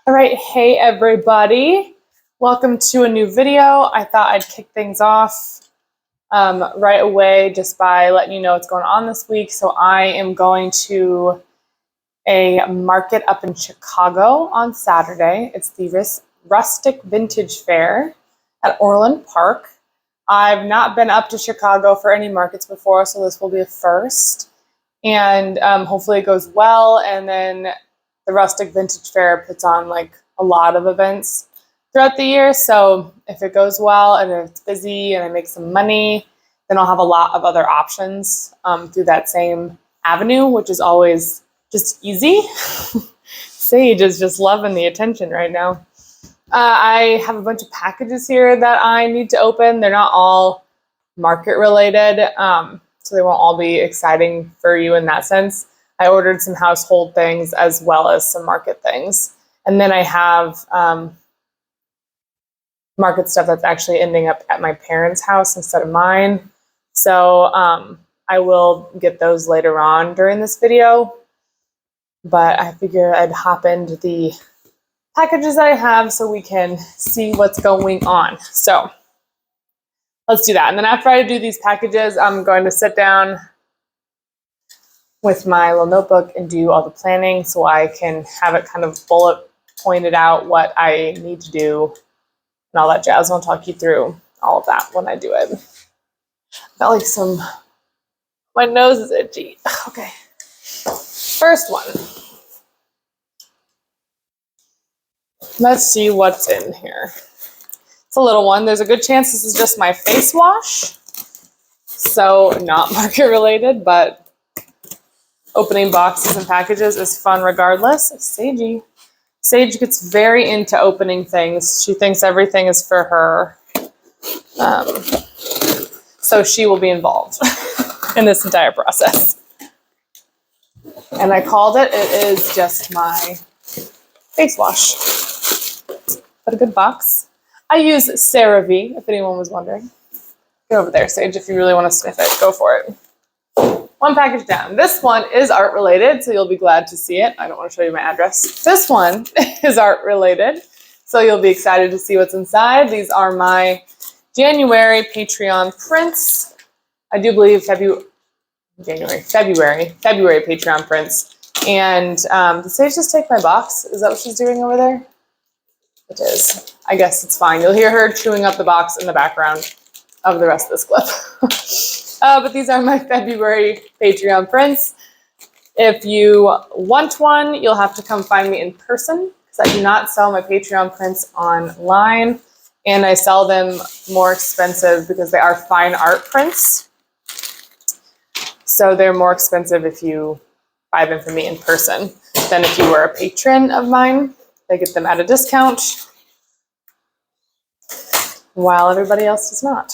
All right, hey everybody. Welcome to a new video. I thought I'd kick things off right away just by letting you know what's going on this week. So I am going to a market up in Chicago on Saturday. It's the Rustic Vintage Fair at Orland Park. I've not been up to Chicago for any markets before, so this will be a first. And hopefully it goes well, and then the Rustic Vintage Fair puts on like a lot of events throughout the year. So if it goes well and if it's busy and I make some money, then I'll have a lot of other options through that same avenue, which is always just easy. Sage is just loving the attention right now. I have a bunch of packages here that I need to open. They're not all market related, so they won't all be exciting for you in that sense. I ordered some household things as well as some market things. And then I have market stuff that's actually ending up at my parents' house instead of mine. So I will get those later on during this video. But I figure I'd hop into the packages that I have so we can see what's going on. So let's do that. And then after I do these packages, I'm going to sit down with my little notebook and do all the planning so I can have it kind of bullet pointed out what I need to do and all that jazz. I'll talk you through all of that when I do it. Got like my nose is itchy. Okay. First one. Let's see what's in here. It's a little one. There's a good chance this is just my face wash. So not market related, but opening boxes and packages is fun regardless. Sagey. Sage gets very into opening things. She thinks everything is for her. So she will be involved in this entire process. And I called it. It is just my face wash. But a good box. I use CeraVe, if anyone was wondering. Get over there, Sage, if you really want to sniff it. Go for it. One package down. This one is art related, so you'll be glad to see it. I don't want to show you my address. This one is art related, so you'll be excited to see what's inside. These are my January Patreon prints. I do believe February Patreon prints. And did Sage just take my box? Is that what she's doing over there? It is. I guess it's fine. You'll hear her chewing up the box in the background of the rest of this clip. But these are my February Patreon prints. If you want one, you'll have to come find me in person because I do not sell my Patreon prints online, and I sell them more expensive because they are fine art prints. So they're more expensive if you buy them from me in person than if you were a patron of mine. I get them at a discount, while everybody else does not.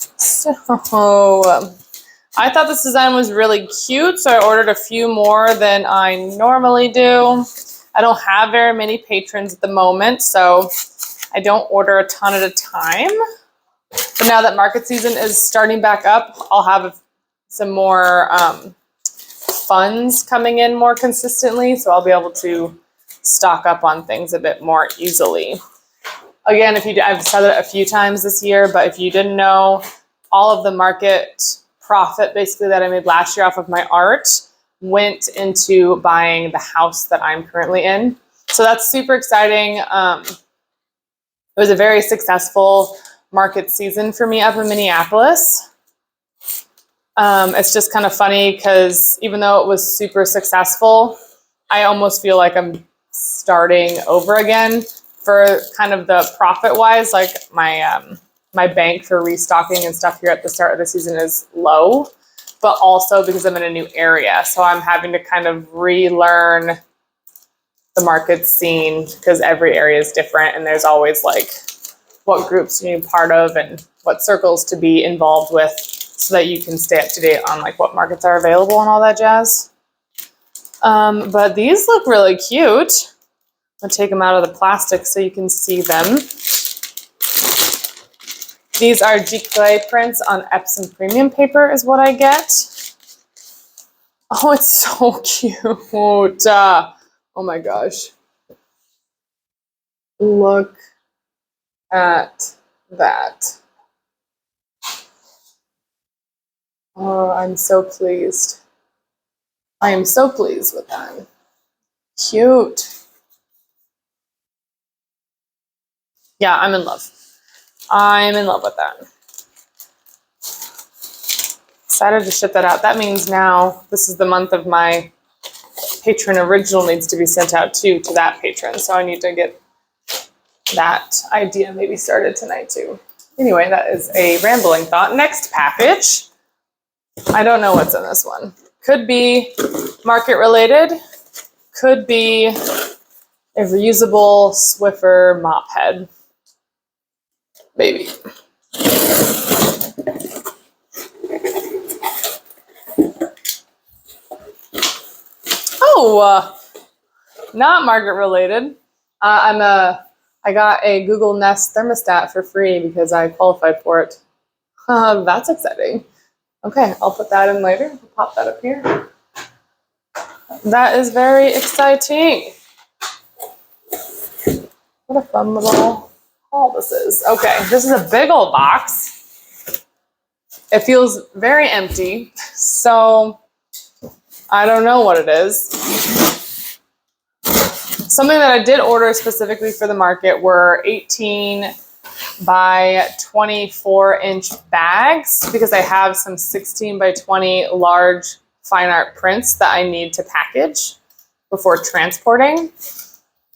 So I thought this design was really cute, so I ordered a few more than I normally do. I don't have very many patrons at the moment, so I don't order a ton at a time. But now that market season is starting back up, I'll have some more funds coming in more consistently, so I'll be able to stock up on things a bit more easily. Again, I've said it a few times this year, but if you didn't know, all of the market profit basically that I made last year off of my art went into buying the house that I'm currently in. So that's super exciting. It was a very successful market season for me up in Minneapolis. It's just kind of funny because even though it was super successful, I almost feel like I'm starting over again for kind of the profit wise. Like my bank for restocking and stuff here at the start of the season is low, but also because I'm in a new area. So I'm having to kind of relearn the market scene because every area is different and there's always like what groups you're part of and what circles to be involved with so that you can stay up to date on like what markets are available and all that jazz. But these look really cute. I'll take them out of the plastic so you can see them. These are Giclée prints on Epsom premium paper is what I get. Oh, it's so cute. Oh my gosh. Look at that. Oh, I'm so pleased. I am so pleased with that. Cute. Yeah, I'm in love. I'm in love with that. Excited to ship that out. That means now this is the month of my patron original needs to be sent out too to that patron. So I need to get that idea maybe started tonight too. Anyway, that is a rambling thought. Next package. I don't know what's in this one. Could be market related. Could be a reusable Swiffer mop head. Maybe. Oh, not market related. I got a Google Nest thermostat for free because I qualified for it. That's exciting. Okay, I'll put that in later. I'll pop that up here. That is very exciting. What a fun little haul this is. Okay, this is a big old box. It feels very empty, so I don't know what it is. Something that I did order specifically for the market were 18 by 24-inch bags because I have some 16 by 20 large fine art prints that I need to package before transporting.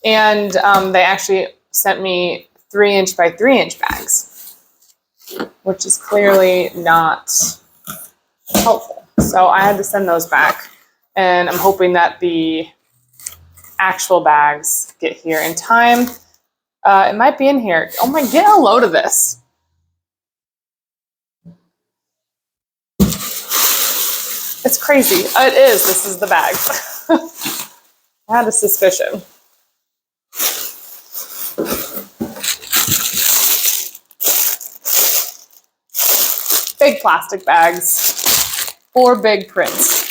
And they actually sent me 3-inch by 3-inch bags, which is clearly not helpful. So I had to send those back. And I'm hoping that the actual bags get here in time. It might be in here. Oh my, get a load of this. It's crazy. It is. This is the bag. I had a suspicion. Big plastic bags for big prints.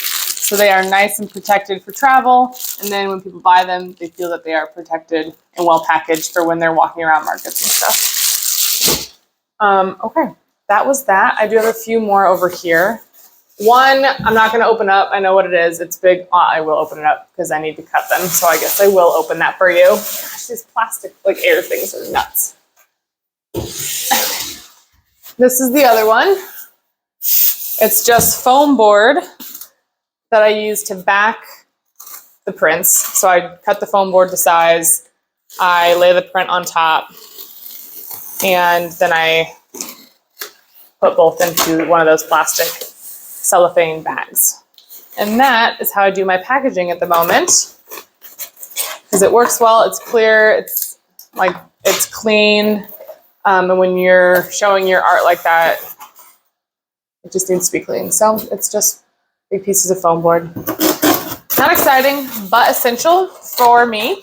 So they are nice and protected for travel. And then when people buy them, they feel that they are protected and well packaged for when they're walking around markets and stuff. Okay, that was that. I do have a few more over here. One, I'm not going to open up. I know what it is. It's big. I will open it up because I need to cut them. So I guess I will open that for you. Gosh, these plastic like air things are nuts. This is the other one. It's just foam board that I use to back the prints. So I cut the foam board to size. I lay the print on top. And then I put both into one of those plastic cellophane bags. And that is how I do my packaging at the moment. Because it works well, it's clear, it's clean. And when you're showing your art like that, it just needs to be clean. So it's just big pieces of foam board. Not exciting, but essential for me.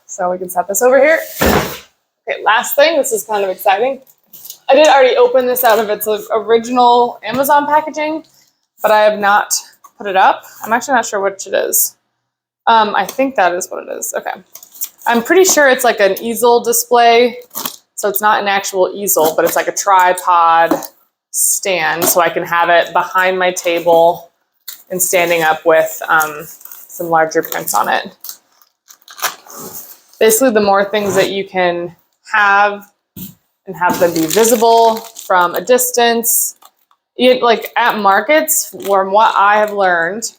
So we can set this over here. Okay, last thing, this is kind of exciting. I did already open this out of its original Amazon packaging, but I have not put it up. I'm actually not sure which it is. I think that is what it is. Okay. I'm pretty sure it's like an easel display. So it's not an actual easel, but it's like a tripod stand. So I can have it behind my table and standing up with some larger prints on it. Basically, the more things that you can have and have them be visible from a distance. Like at markets, from what I have learned,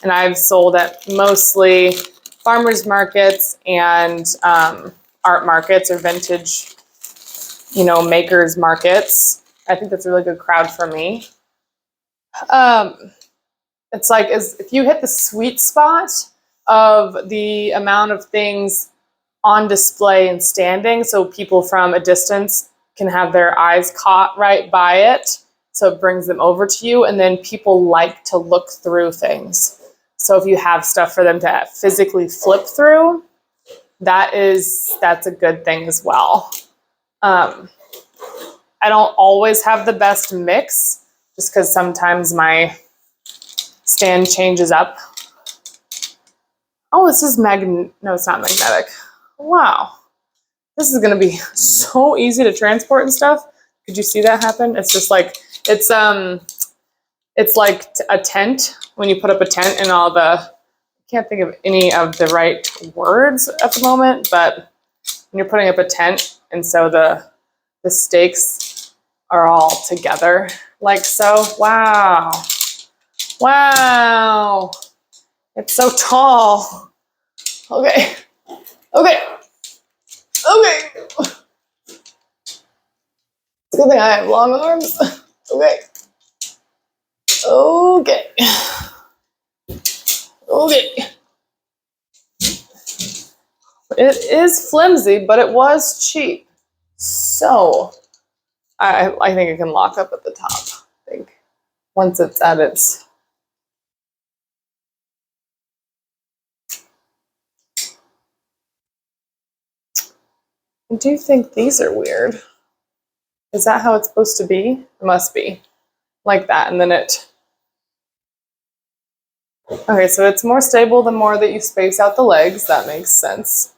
and I've sold at mostly farmers markets and art markets or vintage, makers markets. I think that's a really good crowd for me. It's like if you hit the sweet spot of the amount of things on display and standing, so people from a distance can have their eyes caught right by it, so it brings them over to you, and then people like to look through things. So if you have stuff for them to physically flip through, that's a good thing as well. I don't always have the best mix, just because sometimes my stand changes up. Oh, this is no, it's not magnetic. wow, this is gonna be so easy to transport and stuff. Could you see that happen? It's just like, it's like a tent, when you put up a tent and all the, I can't think of any of the right words at the moment, but when you're putting up a tent, and so the stakes are all together like so. Wow. Wow. It's so tall. Okay. Okay. Okay. It's a good thing I have long arms. Okay. Okay. Okay. It is flimsy, but it was cheap. So I think it can lock up at the top. I think once it's at its. I do think these are weird. Is that how it's supposed to be? It must be. Like that, and then it. Okay, so it's more stable the more that you space out the legs. That makes sense.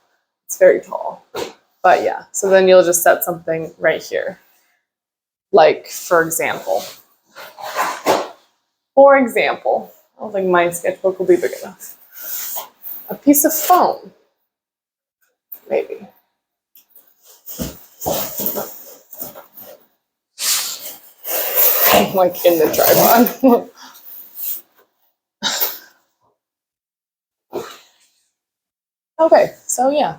It's very tall. But yeah, so then you'll just set something right here. Like, for example, I don't think my sketchbook will be big enough. A piece of foam, maybe. Like in the tripod. Okay, so yeah,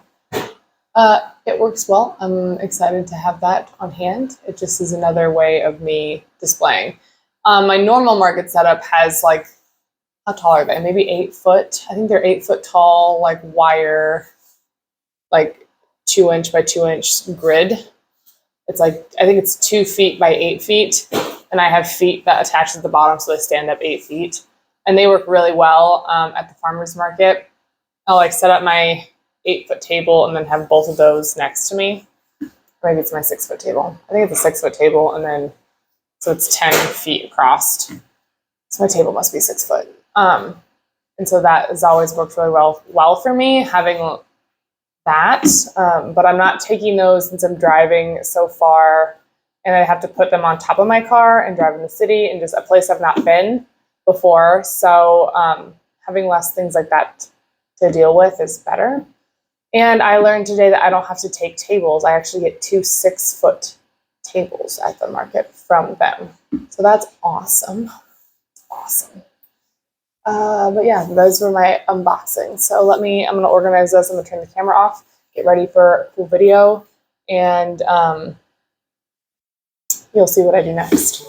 it works well. I'm excited to have that on hand. It just is another way of me displaying. My normal market setup has like, how tall are they? Maybe 8 foot. I think they're 8 foot tall, like wire, like 2 inch by 2 inch grid. It's like, I think it's 2 feet by 8 feet. And I have feet that attach to the bottom so they stand up 8 feet. And they work really well at the farmer's market. I'll like set up my 8 foot table and then have both of those next to me. Or maybe it's my 6 foot table. I think it's a 6 foot table, and then so it's 10 feet across. So my table must be 6 foot. And so that has always worked really well for me, having that. But I'm not taking those since I'm driving so far, and I have to put them on top of my car and drive in the city and just a place I've not been before. So having less things like that to deal with is better. And I learned today that I don't have to take tables. I actually get 2 6 foot tables at the market from them. So that's awesome. Awesome. But yeah, those were my unboxings. So I'm going to organize this. I'm going to turn the camera off, get ready for a cool video, and you'll see what I do next.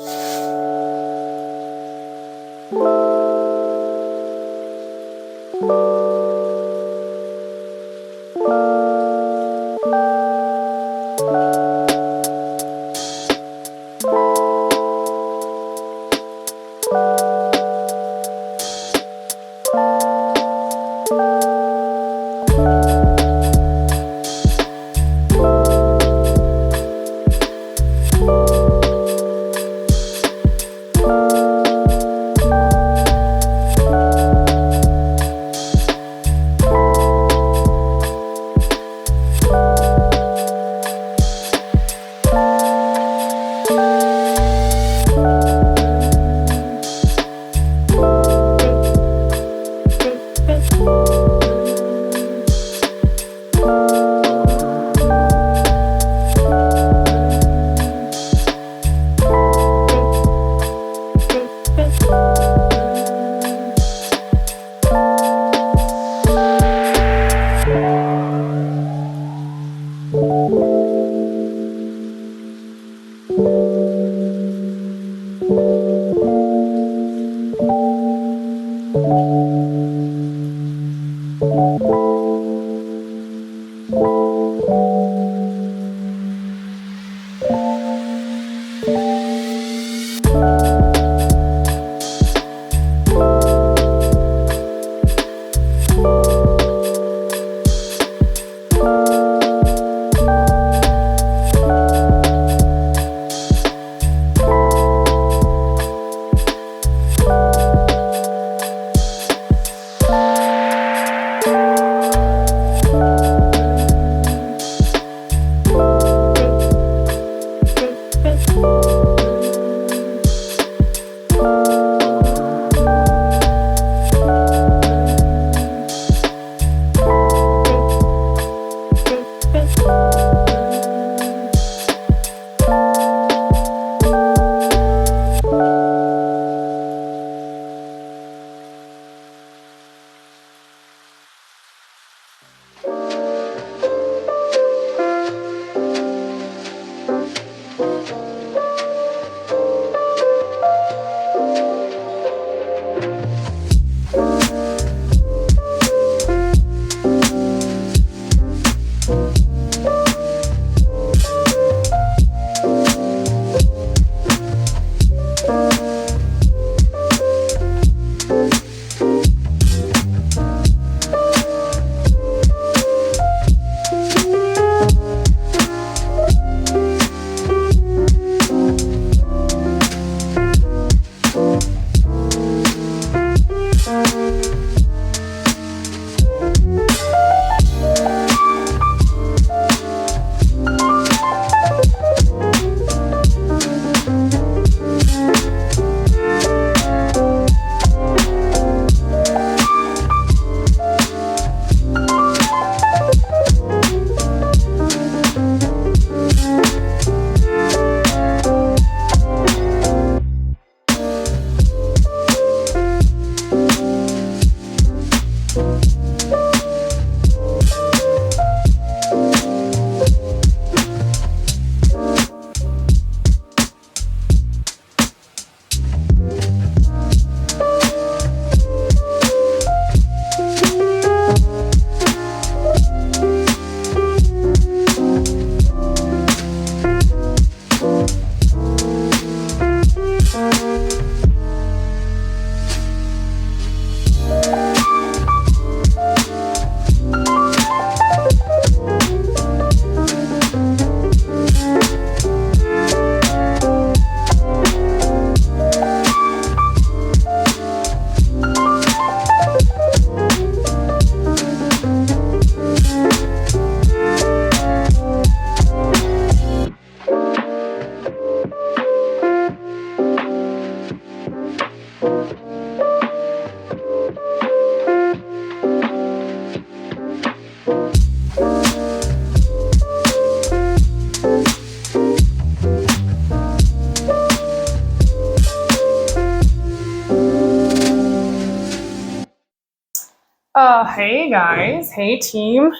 Hey guys, hey team.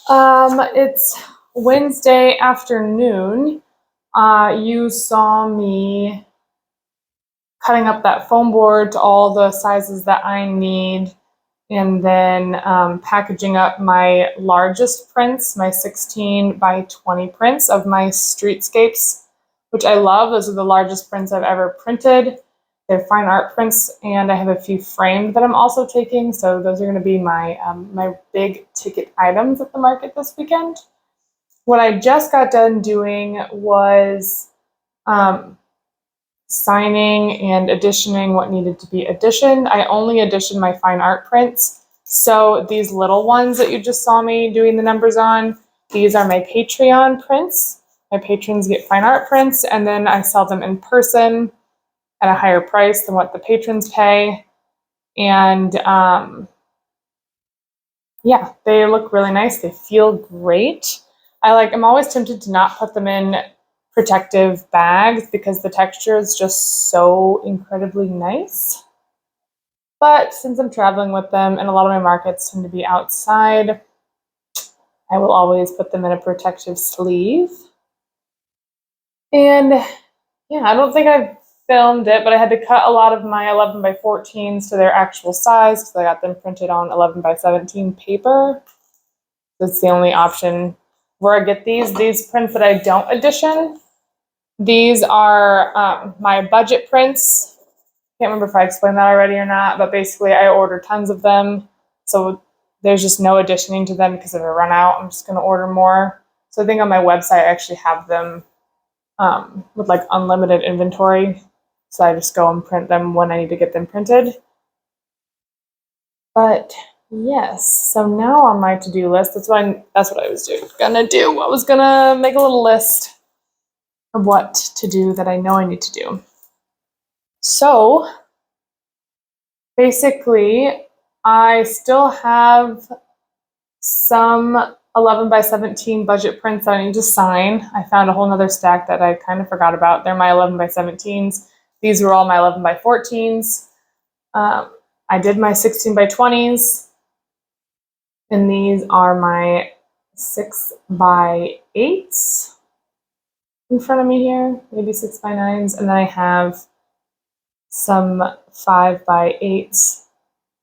It's Wednesday afternoon. You saw me cutting up that foam board to all the sizes that I need, and then packaging up my largest prints, my 16 by 20 prints of my streetscapes, which I love. Those are the largest prints I've ever printed. They're fine art prints, and I have a few framed that I'm also taking. So those are going to be my my big ticket items at the market this weekend. What I just got done doing was signing and editioning what needed to be editioned. I only editioned my fine art prints. So these little ones that you just saw me doing the numbers on, these are my Patreon prints. My patrons get fine art prints, and then I sell them in person at a higher price than what the patrons pay. And yeah, they look really nice. They feel great. I'm always tempted to not put them in protective bags because the texture is just so incredibly nice. But since I'm traveling with them and a lot of my markets tend to be outside, I will always put them in a protective sleeve. And yeah, I don't think I've filmed it, but I had to cut a lot of my 11 by 14s to their actual size because I got them printed on 11 by 17 paper. That's the only option where I get these prints that I don't edition. These are my budget prints. Can't remember if I explained that already or not, but basically I order tons of them. So there's just no editioning to them because if I run out, I'm just going to order more. So I think on my website I actually have them with like unlimited inventory. So I just go and print them when I need to get them printed. But yes, so now on my to-do list, that's what I was gonna do. I was gonna make a little list of what to do that I know I need to do. So basically, I still have some 11 by 17 budget prints that I need to sign. I found a whole nother stack that I kind of forgot about. They're my 11 by 17s. These were all my 11 by 14s. I did my 16 by 20s. And these are my 6 by 8s in front of me here, maybe 6 by 9s. And then I have some 5 by 8s.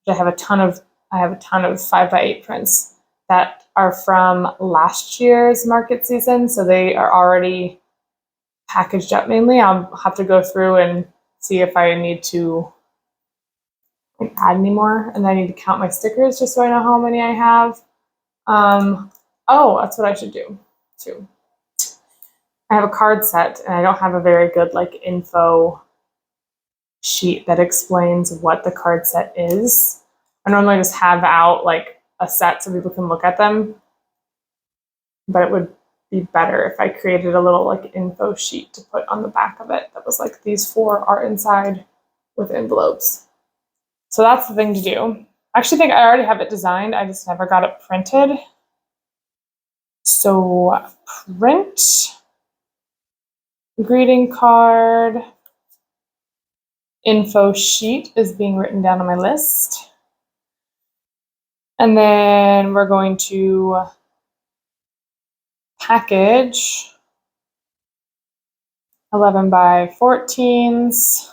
I have a ton of 5 by 8 prints that are from last year's market season. So they are already packaged up mainly. I'll have to go through and see if I need to add any more. And then I need to count my stickers just so I know how many I have. Oh, that's what I should do too. I have a card set and I don't have a very good info sheet that explains what the card set is. I normally just have out a set so people can look at them, but it would be better if I created a little info sheet to put on the back of it that was these 4 are inside with envelopes. So that's the thing to do. I actually think I already have it designed. I just never got it printed. So print, greeting card, info sheet is being written down on my list. And then we're going to package 11 by 14s,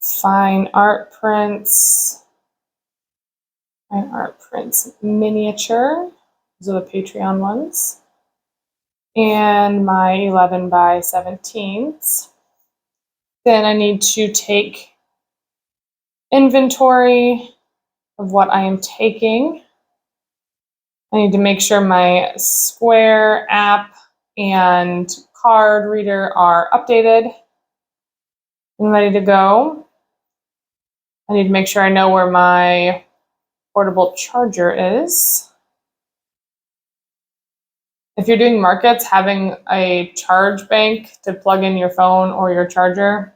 fine art prints miniature. Those are the Patreon ones. And my 11 by 17s. Then I need to take inventory of what I am taking. I need to make sure my Square app and card reader are updated and ready to go. I need to make sure I know where my portable charger is. If you're doing markets, having a charge bank to plug in your phone or your charger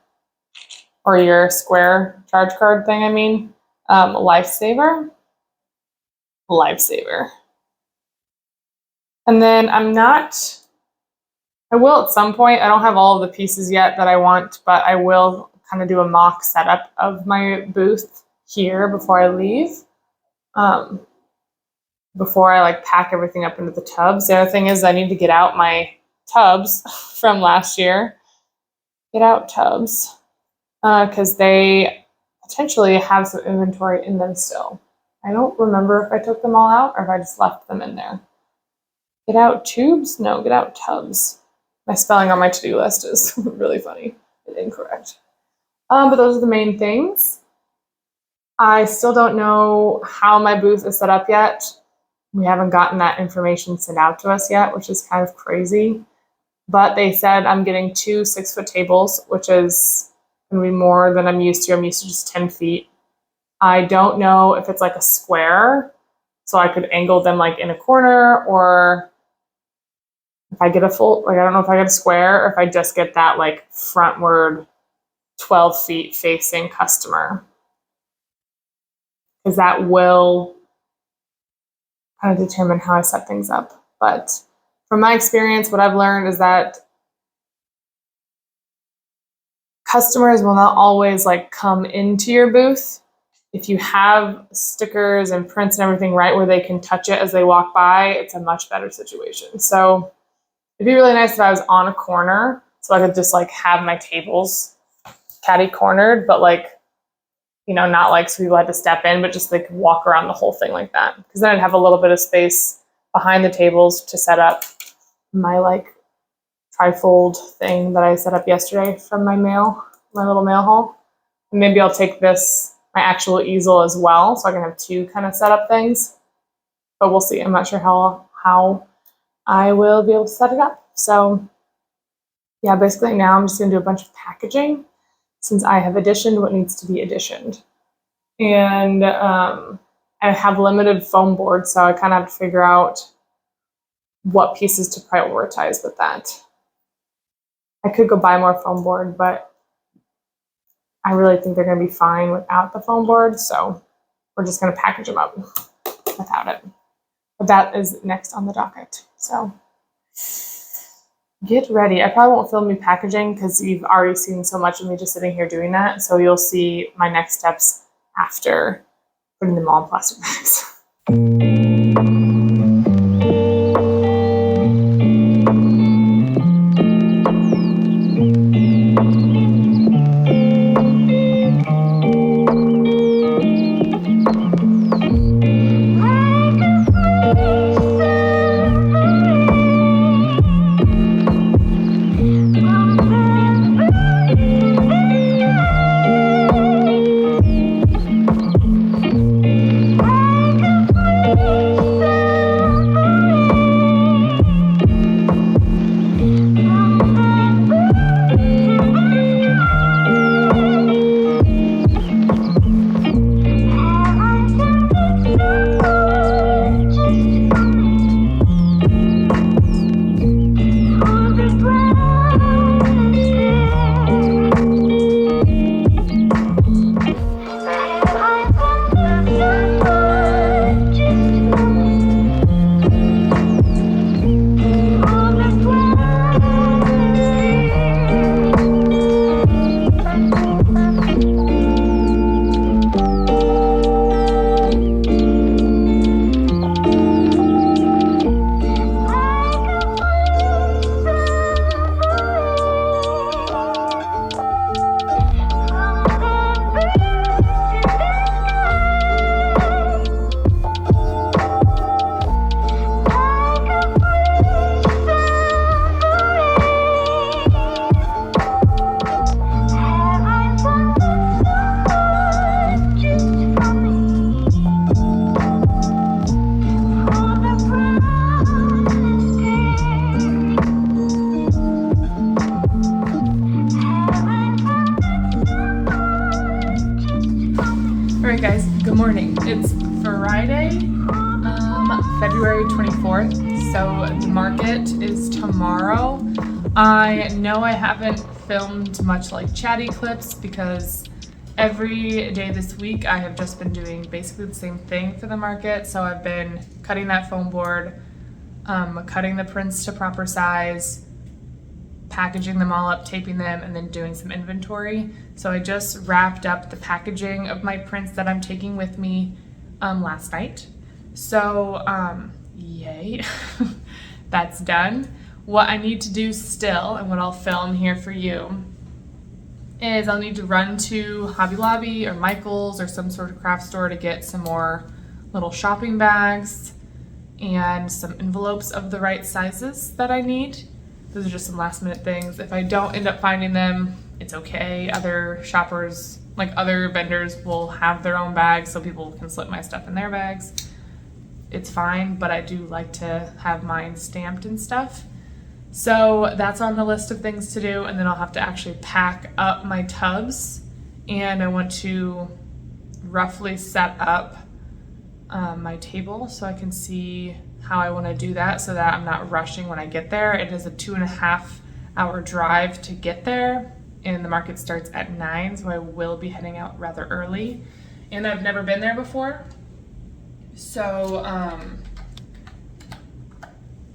or your Square charge card thing, lifesaver. And then I will at some point, I don't have all of the pieces yet that I want, but I will kind of do a mock setup of my booth here before I leave. Before I like pack everything up into the tubs. The other thing is I need to get out my tubs from last year. Get out tubs because they potentially have some inventory in them still. I don't remember if I took them all out or if I just left them in there. Get out tubes? No, get out tubs. My spelling on my to-do list is really funny and incorrect. But those are the main things. I still don't know how my booth is set up yet. We haven't gotten that information sent out to us yet, which is kind of crazy. But they said I'm getting 2 6-foot tables, which is going to be more than I'm used to. I'm used to just 10 feet. I don't know if it's like a square, so I could angle them like in a corner, or if I get a full, like I don't know if I get a square or if I just get that like frontward 12 feet facing customer. Because that will kind of determine how I set things up. But from my experience, what I've learned is that customers will not always like come into your booth. If you have stickers and prints and everything right where they can touch it as they walk by, it's a much better situation. So it'd be really nice if I was on a corner so I could just like have my tables catty cornered, but like, you know, not like so people had to step in, but just like walk around the whole thing like that. Because then I'd have a little bit of space behind the tables to set up my like trifold thing that I set up yesterday from my little mail haul. And maybe I'll take this, my actual easel as well, so I can have 2 kind of set up things. But we'll see. I'm not sure how I will be able to set it up. So yeah, basically now I'm just gonna do a bunch of packaging since I have editioned what needs to be editioned. And I have limited foam board, so I kind of have to figure out what pieces to prioritize with that. I could go buy more foam board, but I really think they're going to be fine without the foam board, so we're just going to package them up without it. But that is next on the docket. So get ready. I probably won't film me packaging because you've already seen so much of me just sitting here doing that. So you'll see my next steps after putting them all in plastic bags. Alright guys, good morning. It's Friday, February 24th, so the market is tomorrow. I know I haven't filmed much like chatty clips because every day this week I have just been doing basically the same thing for the market. So I've been cutting that foam board, cutting the prints to proper size, packaging them all up, taping them, and then doing some inventory. So I just wrapped up the packaging of my prints that I'm taking with me last night. So yay, that's done. What I need to do still, and what I'll film here for you, is I'll need to run to Hobby Lobby or Michael's or some sort of craft store to get some more little shopping bags and some envelopes of the right sizes that I need. Those are just some last minute things. If I don't end up finding them, it's okay. Other shoppers, like other vendors, will have their own bags so people can slip my stuff in their bags. It's fine, but I do like to have mine stamped and stuff. So that's on the list of things to do, and then I'll have to actually pack up my tubs, and I want to roughly set up my table so I can see how I want to do that so that I'm not rushing when I get there. It is a 2.5 hour drive to get there, and the market starts at 9, so I will be heading out rather early, and I've never been there before. So,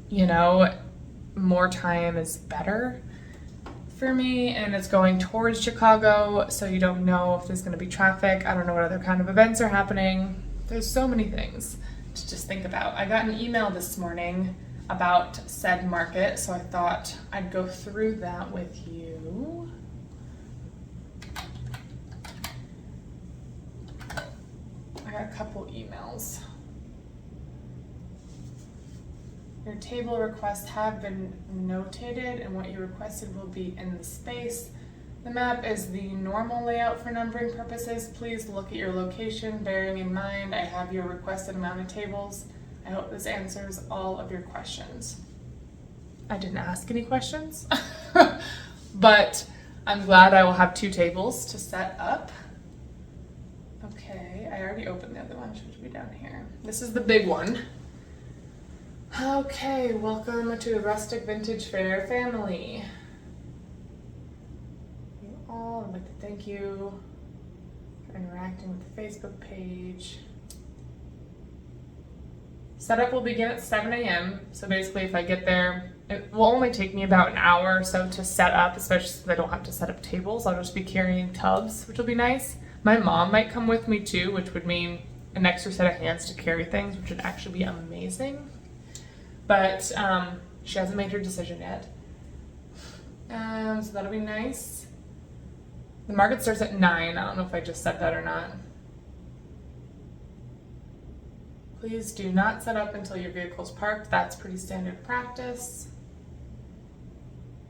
you know, more time is better for me, and it's going towards Chicago, so you don't know if there's going to be traffic. I don't know what other kind of events are happening. There's so many things to just think about. I got an email this morning about said market, so I thought I'd go through that with you. I got a couple emails. Your table requests have been notated, and what you requested will be in the space. The map is the normal layout for numbering purposes. Please look at your location, bearing in mind I have your requested amount of tables. I hope this answers all of your questions. I didn't ask any questions, but I'm glad I will have 2 tables to set up. Okay, I already opened the other one, should be down here. This is the big one. Okay, welcome to the Rustic Vintage Fair family. You all, I'd like to thank you for interacting with the Facebook page. Setup will begin at 7 a.m. So basically if I get there, it will only take me about an hour or so to set up, especially since I don't have to set up tables. I'll just be carrying tubs, which will be nice. My mom might come with me too, which would mean an extra set of hands to carry things, which would actually be amazing. But she hasn't made her decision yet. So that'll be nice. The market starts at 9. I don't know if I just said that or not. Please do not set up until your vehicle's parked. That's pretty standard practice.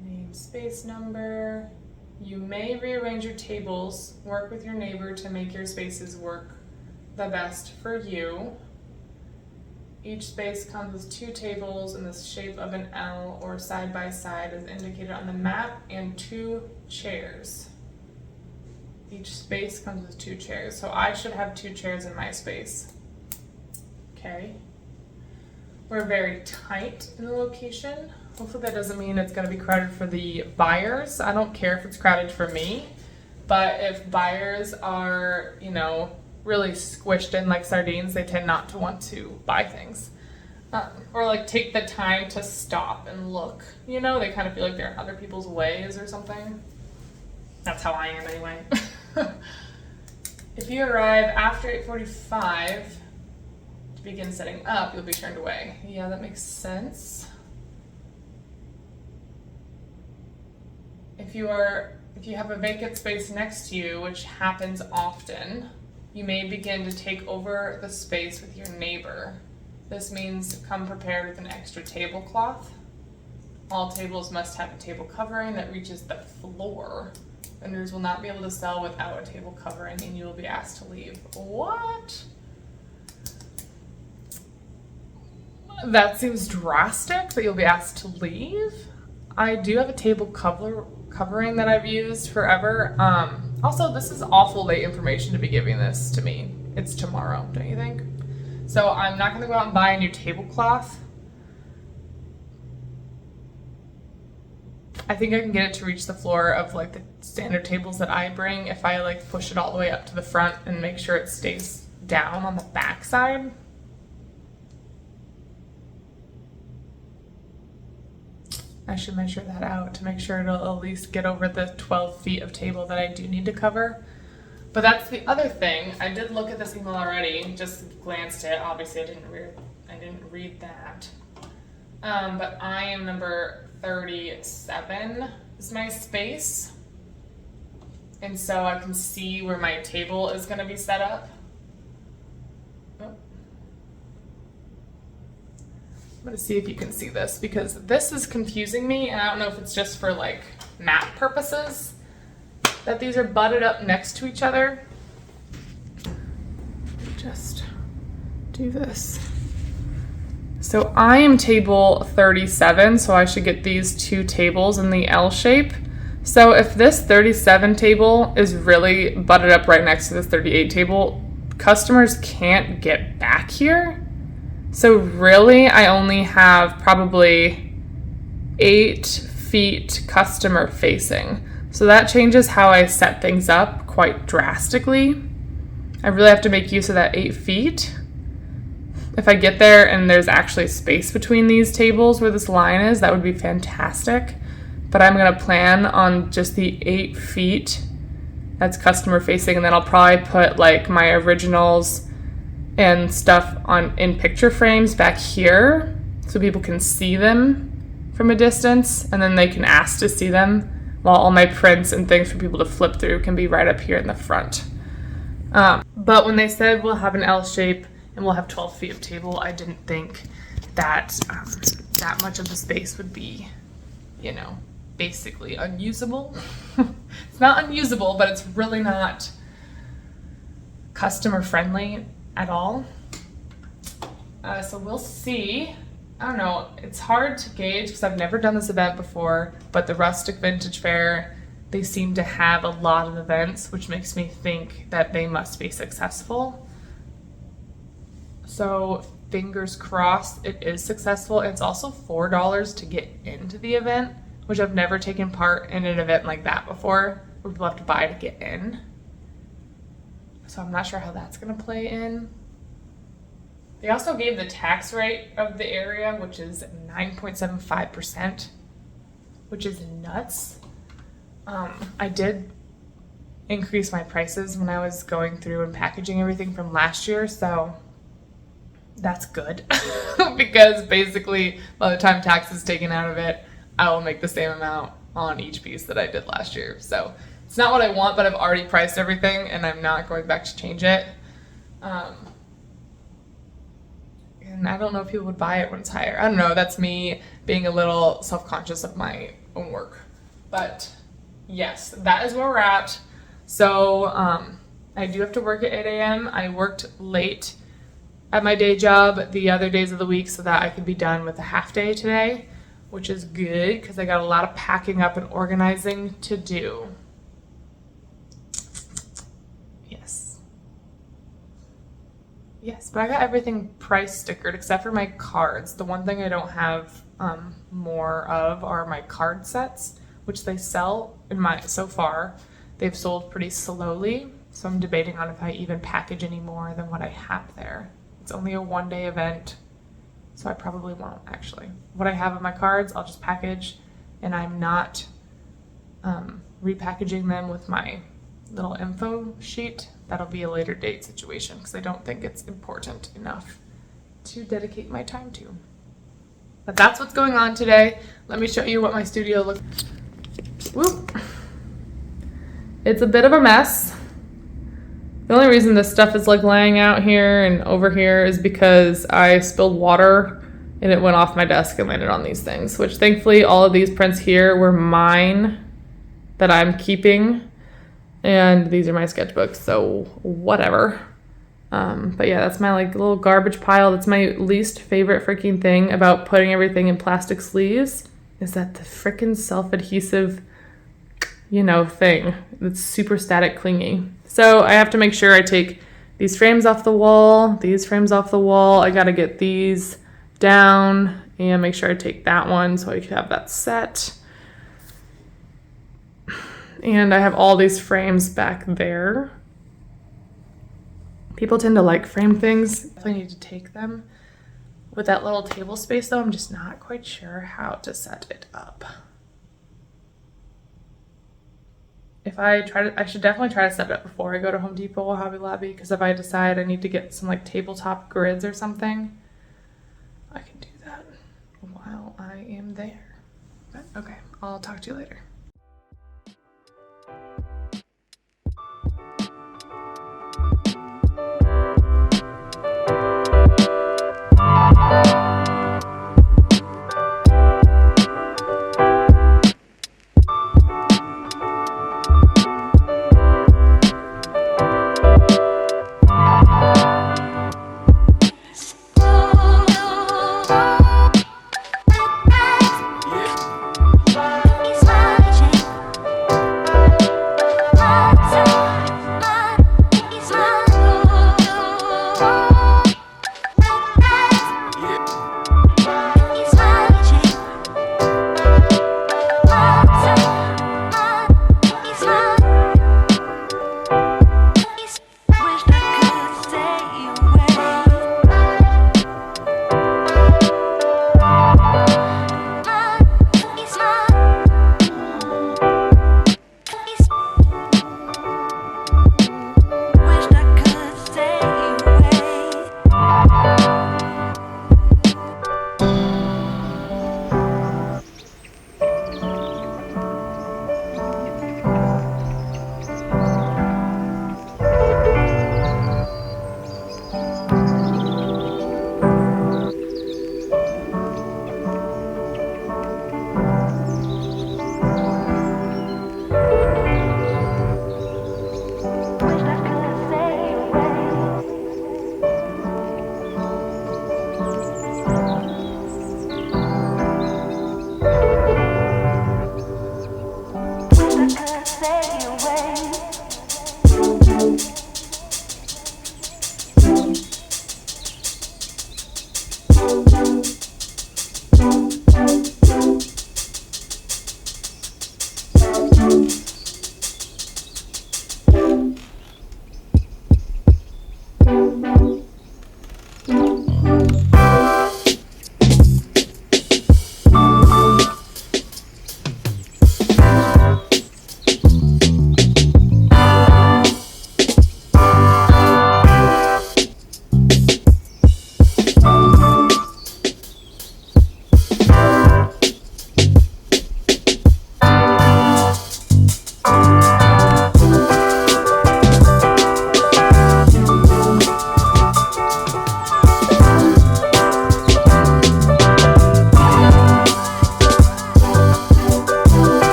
Name, space number. You may rearrange your tables. Work with your neighbor to make your spaces work the best for you. Each space comes with 2 tables in the shape of an L or side by side as indicated on the map, and 2 chairs. Each space comes with 2 chairs. So I should have 2 chairs in my space. Okay. We're very tight in the location. Hopefully that doesn't mean it's going to be crowded for the buyers. I don't care if it's crowded for me, but if buyers are, you know, really squished in like sardines, they tend not to want to buy things. Or like take the time to stop and look. You know, they kind of feel like they're in other people's ways or something. That's how I am anyway. If you arrive after 8:45 to begin setting up, you'll be turned away. Yeah, that makes sense. If you have a vacant space next to you, which happens often, you may begin to take over the space with your neighbor. This means come prepared with an extra tablecloth. All tables must have a table covering that reaches the floor. Vendors will not be able to sell without a table covering, and you will be asked to leave. What? That seems drastic, that you'll be asked to leave. I do have a table covering that I've used forever. Also, this is awful late information to be giving this to me. It's tomorrow, don't you think? So I'm not going to go out and buy a new tablecloth. I think I can get it to reach the floor of like the standard tables that I bring if I like push it all the way up to the front and make sure it stays down on the back side. I should measure that out to make sure it'll at least get over the 12 feet of table that I do need to cover. But that's the other thing. I did look at this email already, just glanced at it. Obviously, I didn't read that. But I am number 37 is my space. And so I can see where my table is going to be set up. Oh. I'm going to see if you can see this because this is confusing me, and I don't know if it's just for like map purposes that these are butted up next to each other. Just do this. So I am table 37, so I should get these two tables in the L shape. So if this 37 table is really butted up right next to this 38 table, customers can't get back here. So really, I only have probably 8 feet customer facing. So that changes how I set things up quite drastically. I really have to make use of that 8 feet. If I get there and there's actually space between these tables where this line is, that would be fantastic. But I'm gonna plan on just the 8 feet that's customer facing, and then I'll probably put like my originals and stuff in picture frames back here so people can see them from a distance, and then they can ask to see them, while all my prints and things for people to flip through can be right up here in the front. But when they said we'll have an L shape and we'll have 12 feet of table, I didn't think that that much of the space would be, you know, basically unusable. It's not unusable, but it's really not customer friendly at all. So we'll see. I don't know, it's hard to gauge because I've never done this event before, but the Rustic Vintage Fair, they seem to have a lot of events, which makes me think that they must be successful. So fingers crossed it is successful. It's also $4 to get into the event, which I've never taken part in an event like that before, where people have to buy to get in. So I'm not sure how that's gonna play in. They also gave the tax rate of the area, which is 9.75%, which is nuts. I did increase my prices when I was going through and packaging everything from last year, so that's good. Because basically, by the time tax is taken out of it, I will make the same amount on each piece that I did last year. So it's not what I want, but I've already priced everything, and I'm not going back to change it. And I don't know if people would buy it when it's higher. I don't know, that's me being a little self-conscious of my own work. But yes, that is where we're at. So I do have to work at 8 a.m. I worked late at my day job the other days of the week so that I could be done with a half day today, which is good because I got a lot of packing up and organizing to do. Yes, but I got everything price stickered except for my cards. The one thing I don't have more of are my card sets, which they sell so far. They've sold pretty slowly, so I'm debating on if I even package any more than what I have there. It's only a one-day event, so I probably won't actually. What I have of my cards, I'll just package, and I'm not repackaging them with my little info sheet. That'll be a later date situation because I don't think it's important enough to dedicate my time to. But that's what's going on today. Let me show you what my studio looks. Whoop. It's a bit of a mess. The only reason this stuff is like laying out here and over here is because I spilled water and it went off my desk and landed on these things, which thankfully all of these prints here were mine that I'm keeping. And these are my sketchbooks, so whatever. But yeah, that's my like little garbage pile. That's my least favorite freaking thing about putting everything in plastic sleeves is that the freaking self-adhesive, you know, thing that's super static clingy. So I have to make sure I take these frames off the wall, these frames off the wall. I gotta get these down and make sure I take that one so I can have that set. And I have all these frames back there. People tend to like frame things. I need to take them With that little table space though, I'm just not quite sure how to set it up. I should definitely try to set it up before I go to Home Depot or Hobby Lobby, because if I decide I need to get some like tabletop grids or something, I can do that while I am there. But okay, I'll talk to you later.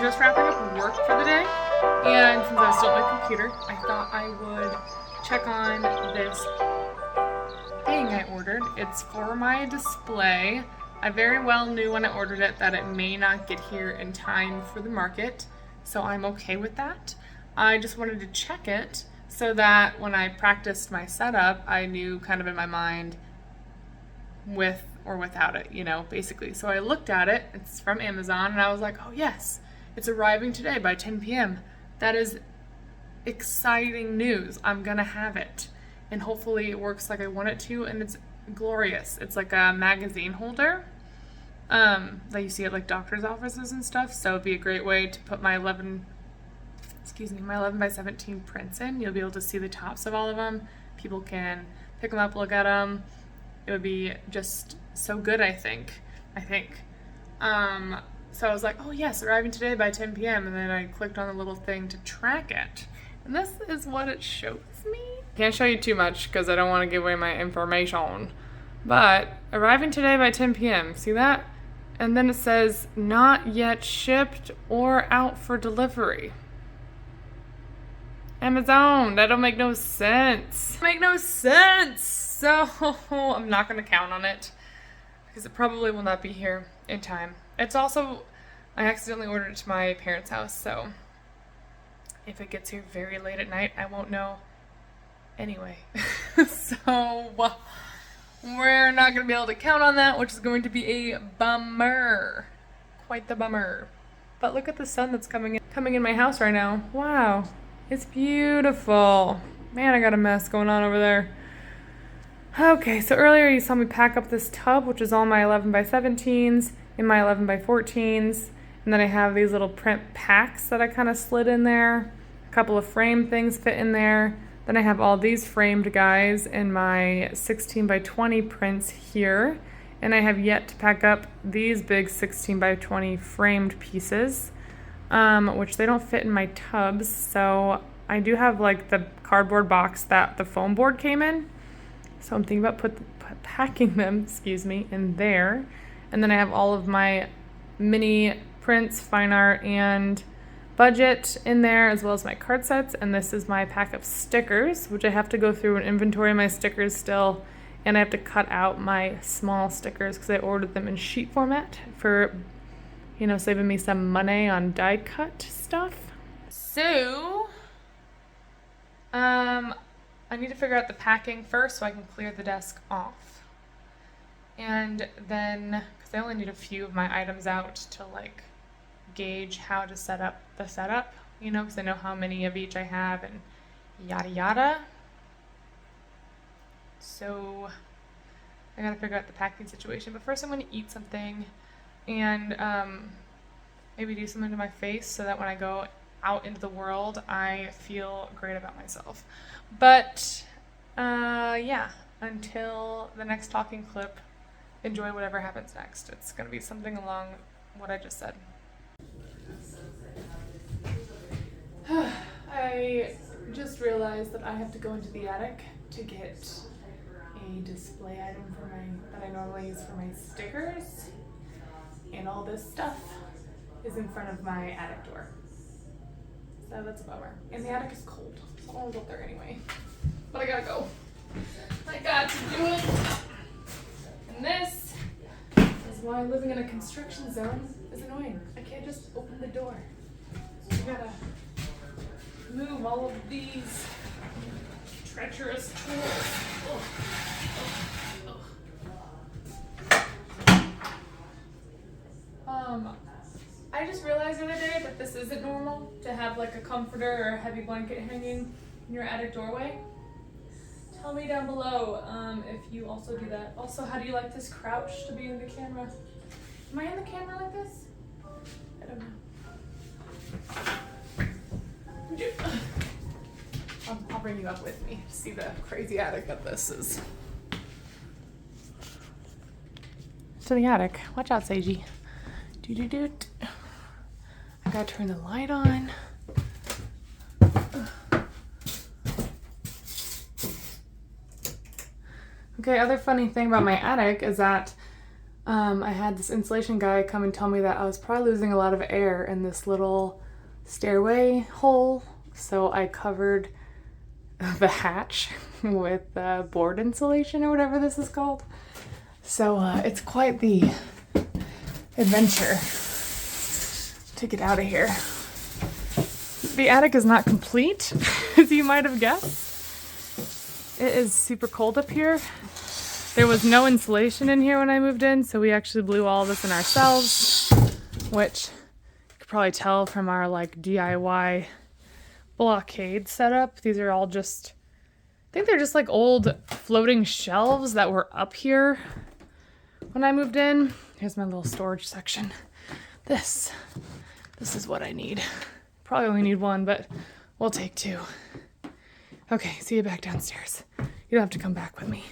just wrapping up work for the day, and since I was still at my computer, I thought I would check on this thing I ordered. It's for my display. I very well knew when I ordered it that it may not get here in time for the market, so I'm okay with that. I just wanted to check it so that when I practiced my setup, I knew kind of in my mind with or without it, you know, basically. So I looked at it, it's from Amazon, and I was like, oh yes, it's arriving today by 10 p.m. That is exciting news. I'm gonna have it. And hopefully it works like I want it to, and it's glorious. It's like a magazine holder that you see at like doctor's offices and stuff, so it'd be a great way to put my 11 by 17 prints in. You'll be able to see the tops of all of them. People can pick them up, look at them. It would be just so good, I think. So I was like, oh yes, arriving today by 10 p.m. And then I clicked on the little thing to track it. And this is what it shows me. Can't show you too much because I don't want to give away my information. But arriving today by 10 p.m. See that? And then it says not yet shipped or out for delivery. Amazon, that don't make no sense. Make no sense. So I'm not gonna count on it because it probably will not be here in time. It's also, I accidentally ordered it to my parents' house, so if it gets here very late at night, I won't know anyway. So we're not gonna be able to count on that, which is going to be a bummer. Quite the bummer. But look at the sun that's coming in my house right now. Wow. It's beautiful. Man, I got a mess going on over there. Okay, so earlier you saw me pack up this tub, which is all my 11 by 17s and my 11 by 14s. And then I have these little print packs that I kind of slid in there. A couple of frame things fit in there. Then I have all these framed guys in my 16 by 20 prints here. And I have yet to pack up these big 16 by 20 framed pieces. Which they don't fit in my tubs, so I do have like the cardboard box that the foam board came in. So I'm thinking about packing them, in there. And then I have all of my mini prints, fine art, and budget in there, as well as my card sets. And this is my pack of stickers, which I have to go through and inventory my stickers still. And I have to cut out my small stickers because I ordered them in sheet format for, saving me some money on die cut stuff. So, I need to figure out the packing first so I can clear the desk off. And then, because I only need a few of my items out to like gauge how to set up the setup, because I know how many of each I have and yada yada. So, I gotta figure out the packing situation. But first I'm gonna eat something and maybe do something to my face so that when I go out into the world, I feel great about myself. But yeah, until the next talking clip, enjoy whatever happens next. It's gonna be something along what I just said. I just realized that I have to go into the attic to get a display item that I normally use for my stickers. And all this stuff is in front of my attic door. So that's a bummer. And the attic is cold, so I don't want to go up there anyway. But I gotta go. I got to do it. And this is why living in a construction zone is annoying. I can't just open the door. I gotta move all of these treacherous tools. Ugh. I just realized the other day that this isn't normal to have like a comforter or a heavy blanket hanging in your attic doorway. Tell me down below if you also do that. Also, how do you like this crouch to be in the camera? Am I in the camera like this? I don't know. I'll bring you up with me to see the crazy attic that this is. To the attic. Watch out, Seiji. Doot. I gotta turn the light on. Okay, other funny thing about my attic is that I had this insulation guy come and tell me that I was probably losing a lot of air in this little stairway hole. So I covered the hatch with board insulation or whatever this is called. So it's quite the adventure to get out of here. The attic is not complete, as you might have guessed. It is super cold up here. There was no insulation in here when I moved in, so we actually blew all this in ourselves, which you could probably tell from our like DIY blockade setup. These are all just, I think they're just like old floating shelves that were up here when I moved in. Here's my little storage section. This is what I need. Probably only need one, but we'll take two. Okay, see you back downstairs. You don't have to come back with me.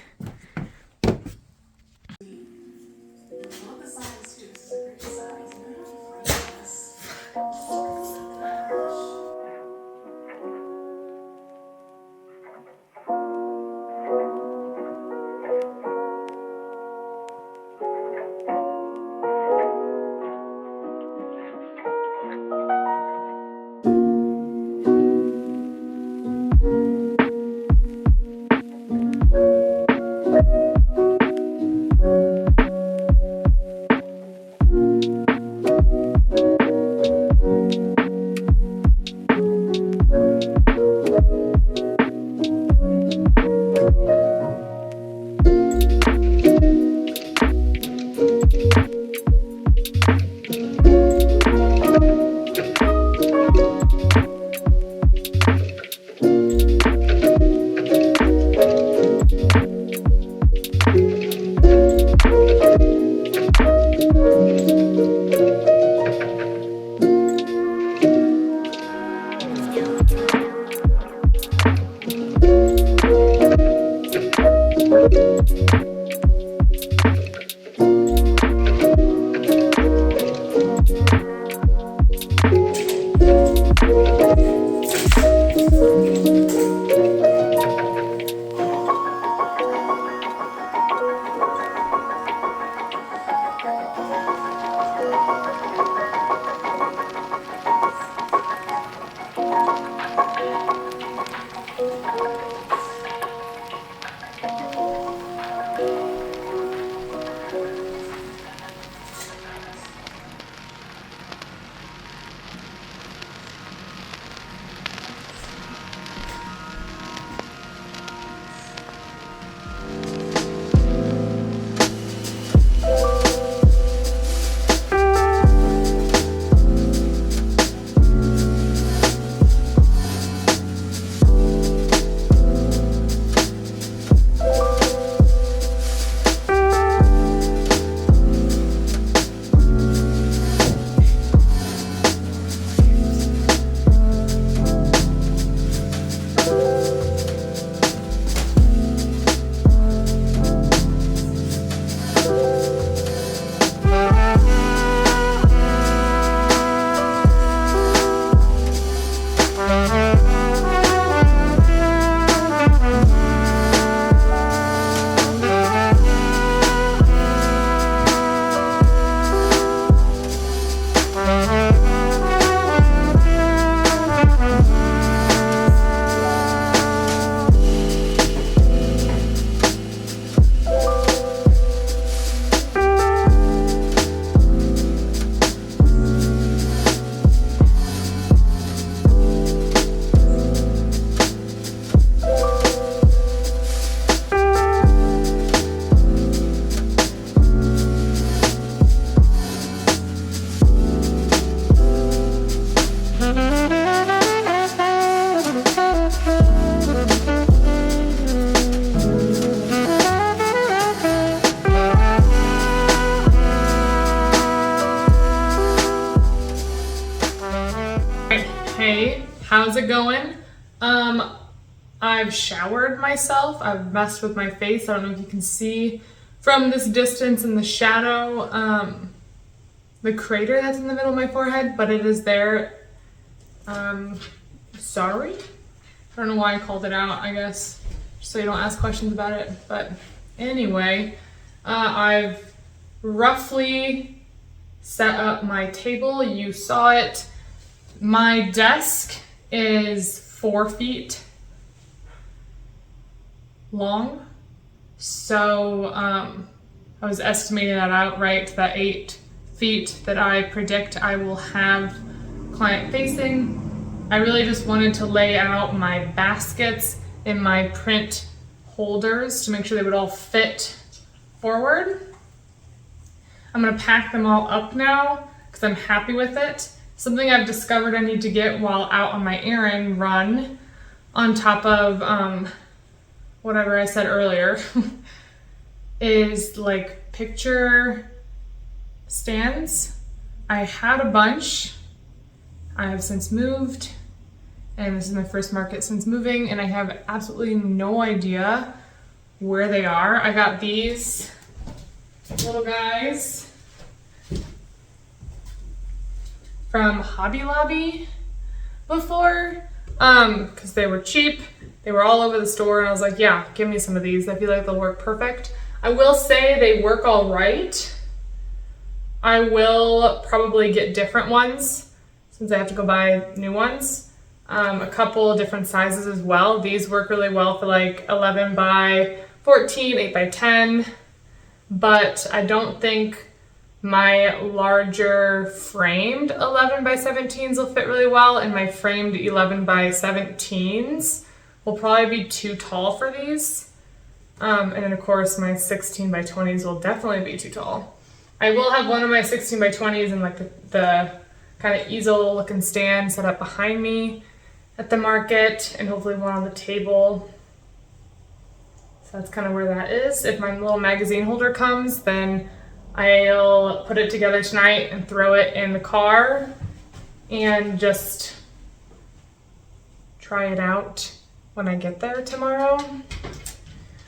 How's it going? I've showered myself. I've messed with my face. I don't know if you can see from this distance in the shadow the crater that's in the middle of my forehead, but it is there. Sorry. I don't know why I called it out, I guess, so you don't ask questions about it. But anyway, I've roughly set up my table. You saw it. My desk is 4 feet long. So I was estimating that out right, that 8 feet that I predict I will have client facing. I really just wanted to lay out my baskets in my print holders to make sure they would all fit forward. I'm gonna pack them all up now because I'm happy with it. Something I've discovered I need to get while out on my errand run, on top of whatever I said earlier, is like picture stands. I had a bunch. I have since moved, and this is my first market since moving, and I have absolutely no idea where they are. I got these little guys from Hobby Lobby before, because they were cheap. They were all over the store, and I was like, yeah, give me some of these. I feel like they'll work perfect. I will say they work all right. I will probably get different ones since I have to go buy new ones. A couple different sizes as well. These work really well for like 11 by 14, 8 by 10, but I don't think my larger framed 11 by 17s will fit really well, and my framed 11 by 17s will probably be too tall for these. And then of course my 16 by 20s will definitely be too tall. I will have one of my 16 by 20s in like the kind of easel looking stand set up behind me at the market, and hopefully one on the table. So that's kind of where that is. If my little magazine holder comes, then I'll put it together tonight and throw it in the car and just try it out when I get there tomorrow.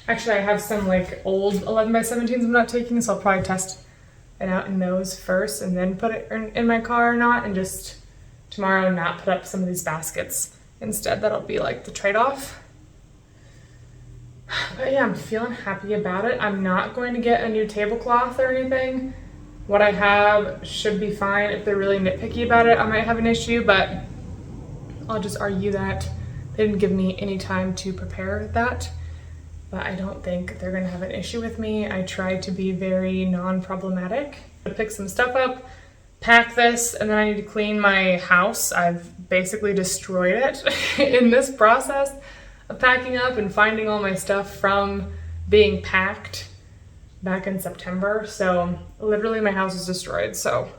Actually, I have some like old 11 by 17s I'm not taking, so I'll probably test it out in those first and then put it in my car or not, and just tomorrow not put up some of these baskets instead. That'll be like the trade-off. But yeah, I'm feeling happy about it. I'm not going to get a new tablecloth or anything. What I have should be fine. If they're really nitpicky about it, I might have an issue, but I'll just argue that they didn't give me any time to prepare that. But I don't think they're gonna have an issue with me. I tried to be very non-problematic. I pick some stuff up, pack this, and then I need to clean my house. I've basically destroyed it in this process of packing up and finding all my stuff from being packed back in September. So literally my house is destroyed. So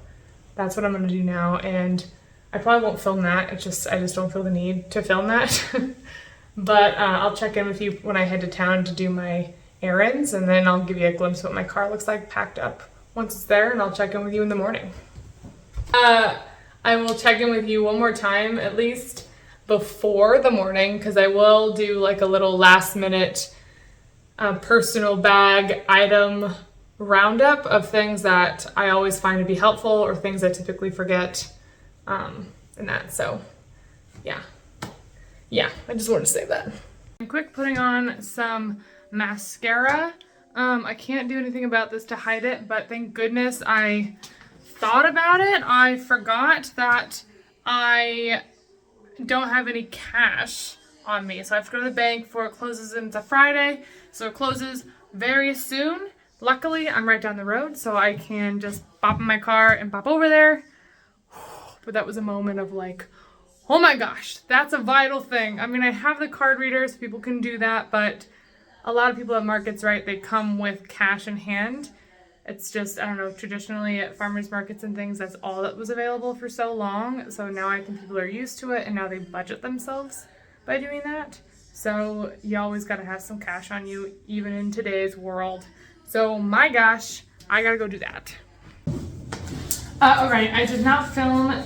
that's what I'm gonna do now. And I probably won't film that. I just don't feel the need to film that. But I'll check in with you when I head to town to do my errands, and then I'll give you a glimpse of what my car looks like packed up once it's there, and I'll check in with you in the morning. I will check in with you one more time, at least before the morning, because I will do like a little last minute personal bag item roundup of things that I always find to be helpful or things I typically forget, and that. So yeah, I just wanted to say that. I'm quick putting on some mascara. I can't do anything about this to hide it, but thank goodness I thought about it. I forgot that I don't have any cash on me, so I have to go to the bank before it closes, and it's a Friday, so it closes very soon. Luckily, I'm right down the road, so I can just pop in my car and pop over there. But that was a moment of like, oh my gosh, that's a vital thing. I mean, I have the card reader so people can do that, but a lot of people at markets, right, they come with cash in hand. It's just, I don't know, traditionally at farmers markets and things, that's all that was available for so long. So now I think people are used to it, and now they budget themselves by doing that. So you always got to have some cash on you, even in today's world. So my gosh, I got to go do that. All right, I did not film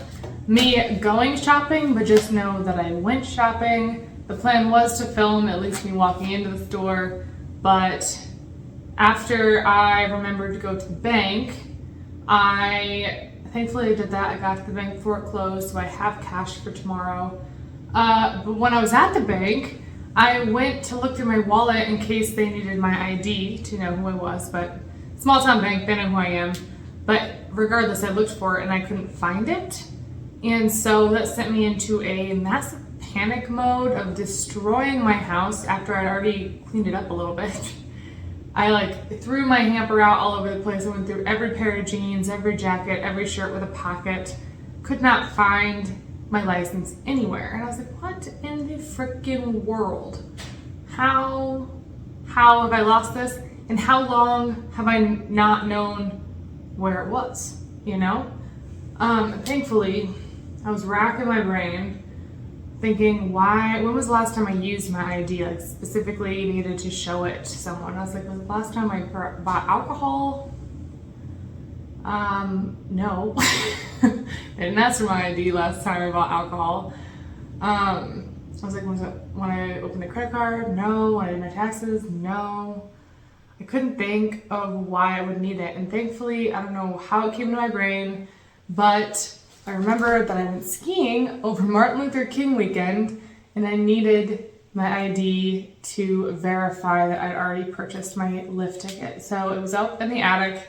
me going shopping, but just know that I went shopping. The plan was to film at least me walking into the store, but after I remembered to go to the bank, thankfully I did that. I got to the bank before it closed, so I have cash for tomorrow. But when I was at the bank, I went to look through my wallet in case they needed my ID to know who I was, but small town bank, they know who I am. But regardless, I looked for it and I couldn't find it. And so that sent me into a massive panic mode of destroying my house after I'd already cleaned it up a little bit. I threw my hamper out all over the place. I went through every pair of jeans, every jacket, every shirt with a pocket. Could not find my license anywhere. And I was like, what in the freaking world? How have I lost this? And how long have I not known where it was, you know? Thankfully, I was racking my brain thinking, when was the last time I used my ID? Like specifically needed to show it to someone. I was like, was the last time I bought alcohol? No. I didn't ask for my ID last time I bought alcohol. I was like, was it when I opened a credit card? No. When I did my taxes? No. I couldn't think of why I would need it. And thankfully, I don't know how it came to my brain, but I remembered that I went skiing over Martin Luther King weekend and I needed my ID to verify that I'd already purchased my lift ticket. So it was up in the attic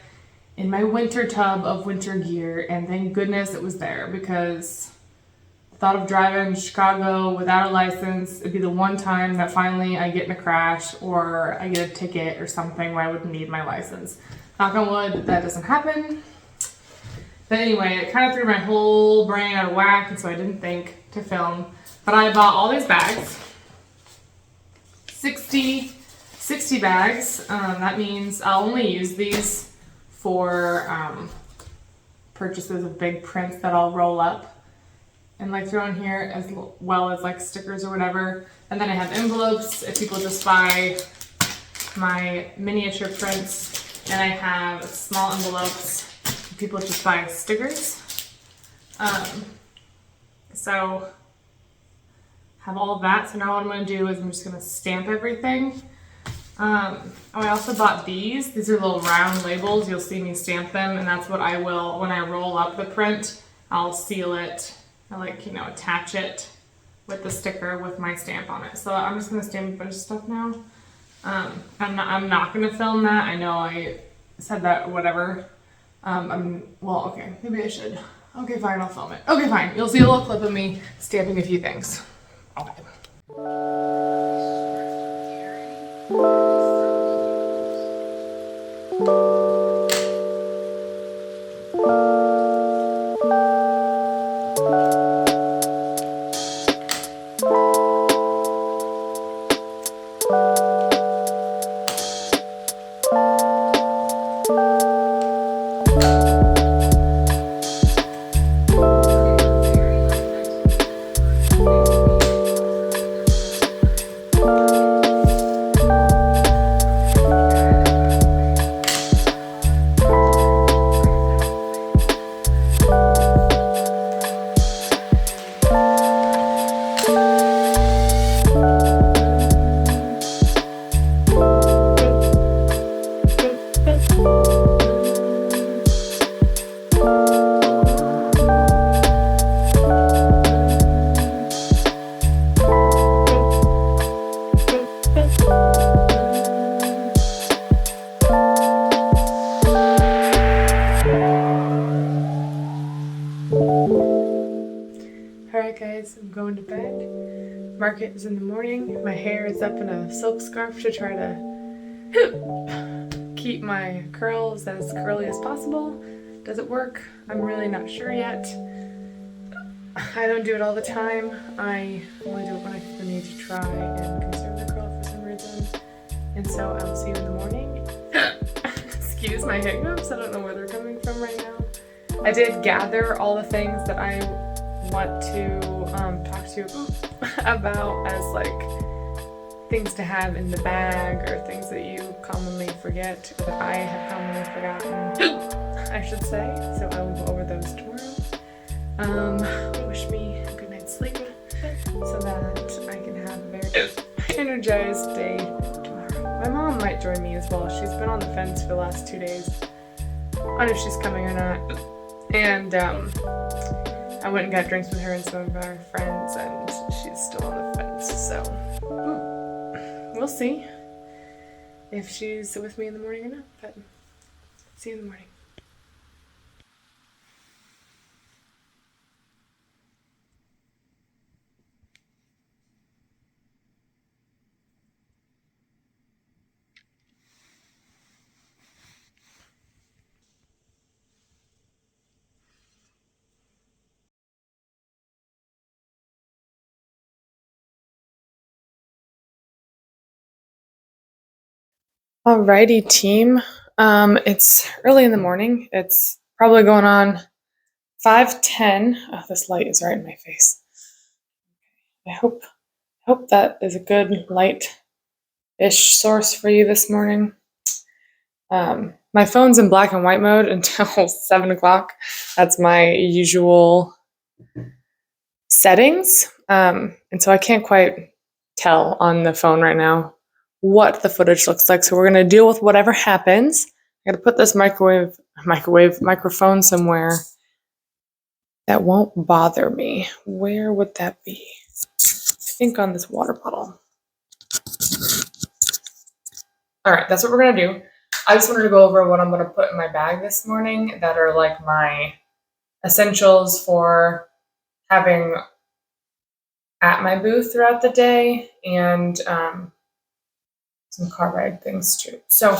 in my winter tub of winter gear, and thank goodness it was there, because the thought of driving to Chicago without a license, it'd be the one time that finally I get in a crash or I get a ticket or something where I would need my license. Knock on wood, that doesn't happen. But anyway, it kind of threw my whole brain out of whack, and so I didn't think to film. But I bought all these bags, 60 bags. That means I'll only use these for purchases of big prints that I'll roll up and throw in here, as well as stickers or whatever. And then I have envelopes if people just buy my miniature prints, and I have small envelopes if people just buy stickers. So have all of that. So now what I'm going to do is I'm just going to stamp everything. I also bought these. These are little round labels. You'll see me stamp them, and that's what I will, when I roll up the print, I'll seal it. I attach it with the sticker with my stamp on it. So I'm just going to stamp a bunch of stuff now. I'm not going to film that. I know I said that, whatever. Okay, maybe I should. Okay, fine, I'll film it. Okay, fine. You'll see a little clip of me stamping a few things. Okay. Alright guys, I'm going to bed. Market is in the morning. My hair is up in a silk scarf to try to keep my curls as curly as possible. Does it work? I'm really not sure yet. I don't do it all the time. I only do it when I feel the need to try and conserve the curl for some reason. And so I will see you in the morning. Excuse my hiccups, I don't know where they're coming from right now. I did gather all the things that I want to talk to you about as things to have in the bag, or things that you commonly forget, or that I have commonly forgotten, I should say. So I will go over those tomorrow. Wish me a good night's sleep so that I can have a very energized day tomorrow. My mom might join me as well. She's been on the fence for the last 2 days on if she's coming or not. And I went and got drinks with her and some of our friends, and she's still on the fence. So we'll see if she's with me in the morning or not. But see you in the morning. Alrighty, team. It's early in the morning. It's probably going on 5:10. Oh, this light is right in my face. I hope that is a good light-ish source for you this morning. My phone's in black and white mode until 7 o'clock. That's my usual settings. And so I can't quite tell on the phone right now what the footage looks like. So we're going to deal with whatever happens. I got to put this microphone somewhere that won't bother me. Where would that be? I think on this water bottle. All right, that's what we're going to do. I just wanted to go over what I'm going to put in my bag this morning that are like my essentials for having at my booth throughout the day, and some car ride things too. So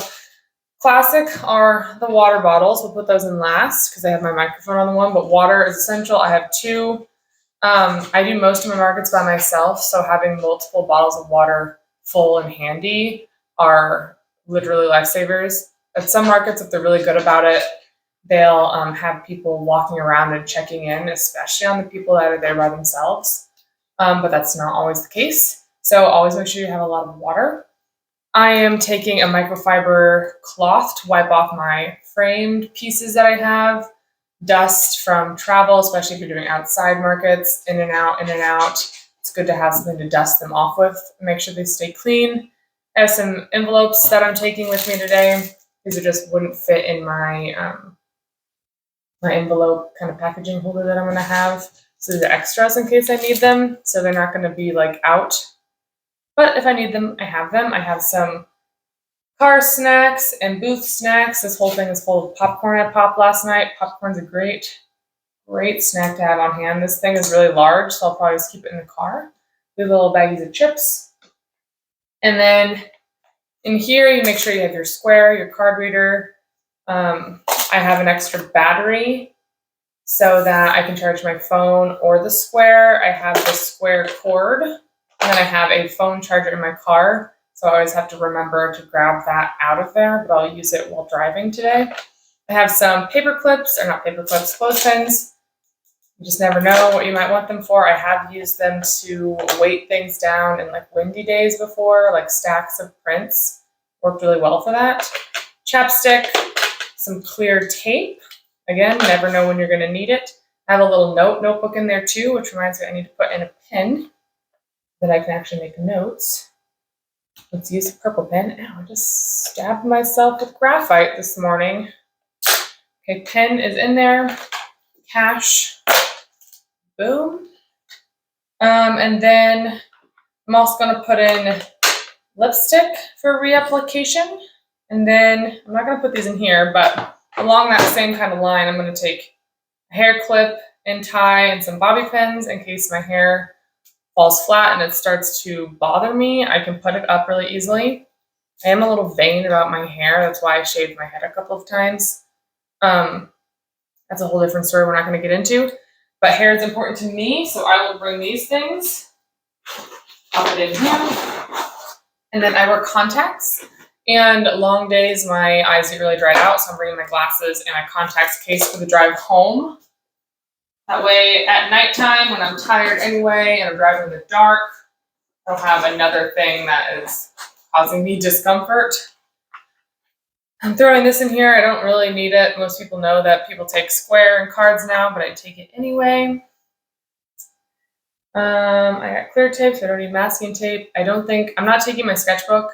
classic are the water bottles. We'll put those in last because I have my microphone on the one, but water is essential. I have two. I do most of my markets by myself, so having multiple bottles of water full and handy are literally lifesavers. At some markets, if they're really good about it, they'll have people walking around and checking in, especially on the people that are there by themselves. But that's not always the case. So always make sure you have a lot of water. I am taking a microfiber cloth to wipe off my framed pieces that I have. Dust from travel, especially if you're doing outside markets, in and out, in and out. It's good to have something to dust them off with. Make sure they stay clean. I have some envelopes that I'm taking with me today. These are just wouldn't fit in my my envelope kind of packaging holder that I'm going to have. So these are extras in case I need them. So they're not going to be like out. But if I need them, I have them. I have some car snacks and booth snacks. This whole thing is full of popcorn I popped last night. Popcorn's a great snack to have on hand. This thing is really large, so I'll probably just keep it in the car. The little baggies of chips. And then in here, you make sure you have your square, your card reader. I have an extra battery so that I can charge my phone or the square. I have the square cord, and then I have a phone charger in my car. So I always have to remember to grab that out of there, but I'll use it while driving today. I have some paper clips, or not paper clips, clothespins. You just never know what you might want them for. I have used them to weight things down in like windy days before, like stacks of prints. Worked really well for that. Chapstick, some clear tape. Again, never know when you're going to need it. I have a little notebook in there too, which reminds me I need to put in a pen that I can actually make notes. Let's use a purple pen. Ow, I just stabbed myself with graphite this morning. Okay, pen is in there. Cash. Boom. And then I'm also going to put in lipstick for reapplication. And then I'm not going to put these in here, but along that same kind of line, I'm going to take a hair clip and tie and some bobby pins in case my hair falls flat and it starts to bother me. I can put it up really easily. I am a little vain about my hair. That's why I shaved my head a couple of times. That's a whole different story we're not going to get into. But hair is important to me, so I will bring these things. Pop it in here. And then I wear contacts. And long days, my eyes get really dried out, so I'm bringing my glasses and a contacts case for the drive home. That way, at nighttime, when I'm tired anyway and I'm driving in the dark, I don't have another thing that is causing me discomfort. I'm throwing this in here. I don't really need it. Most people know that people take square and cards now, but I take it anyway. I got clear tape, so I don't need masking tape. I'm not taking my sketchbook.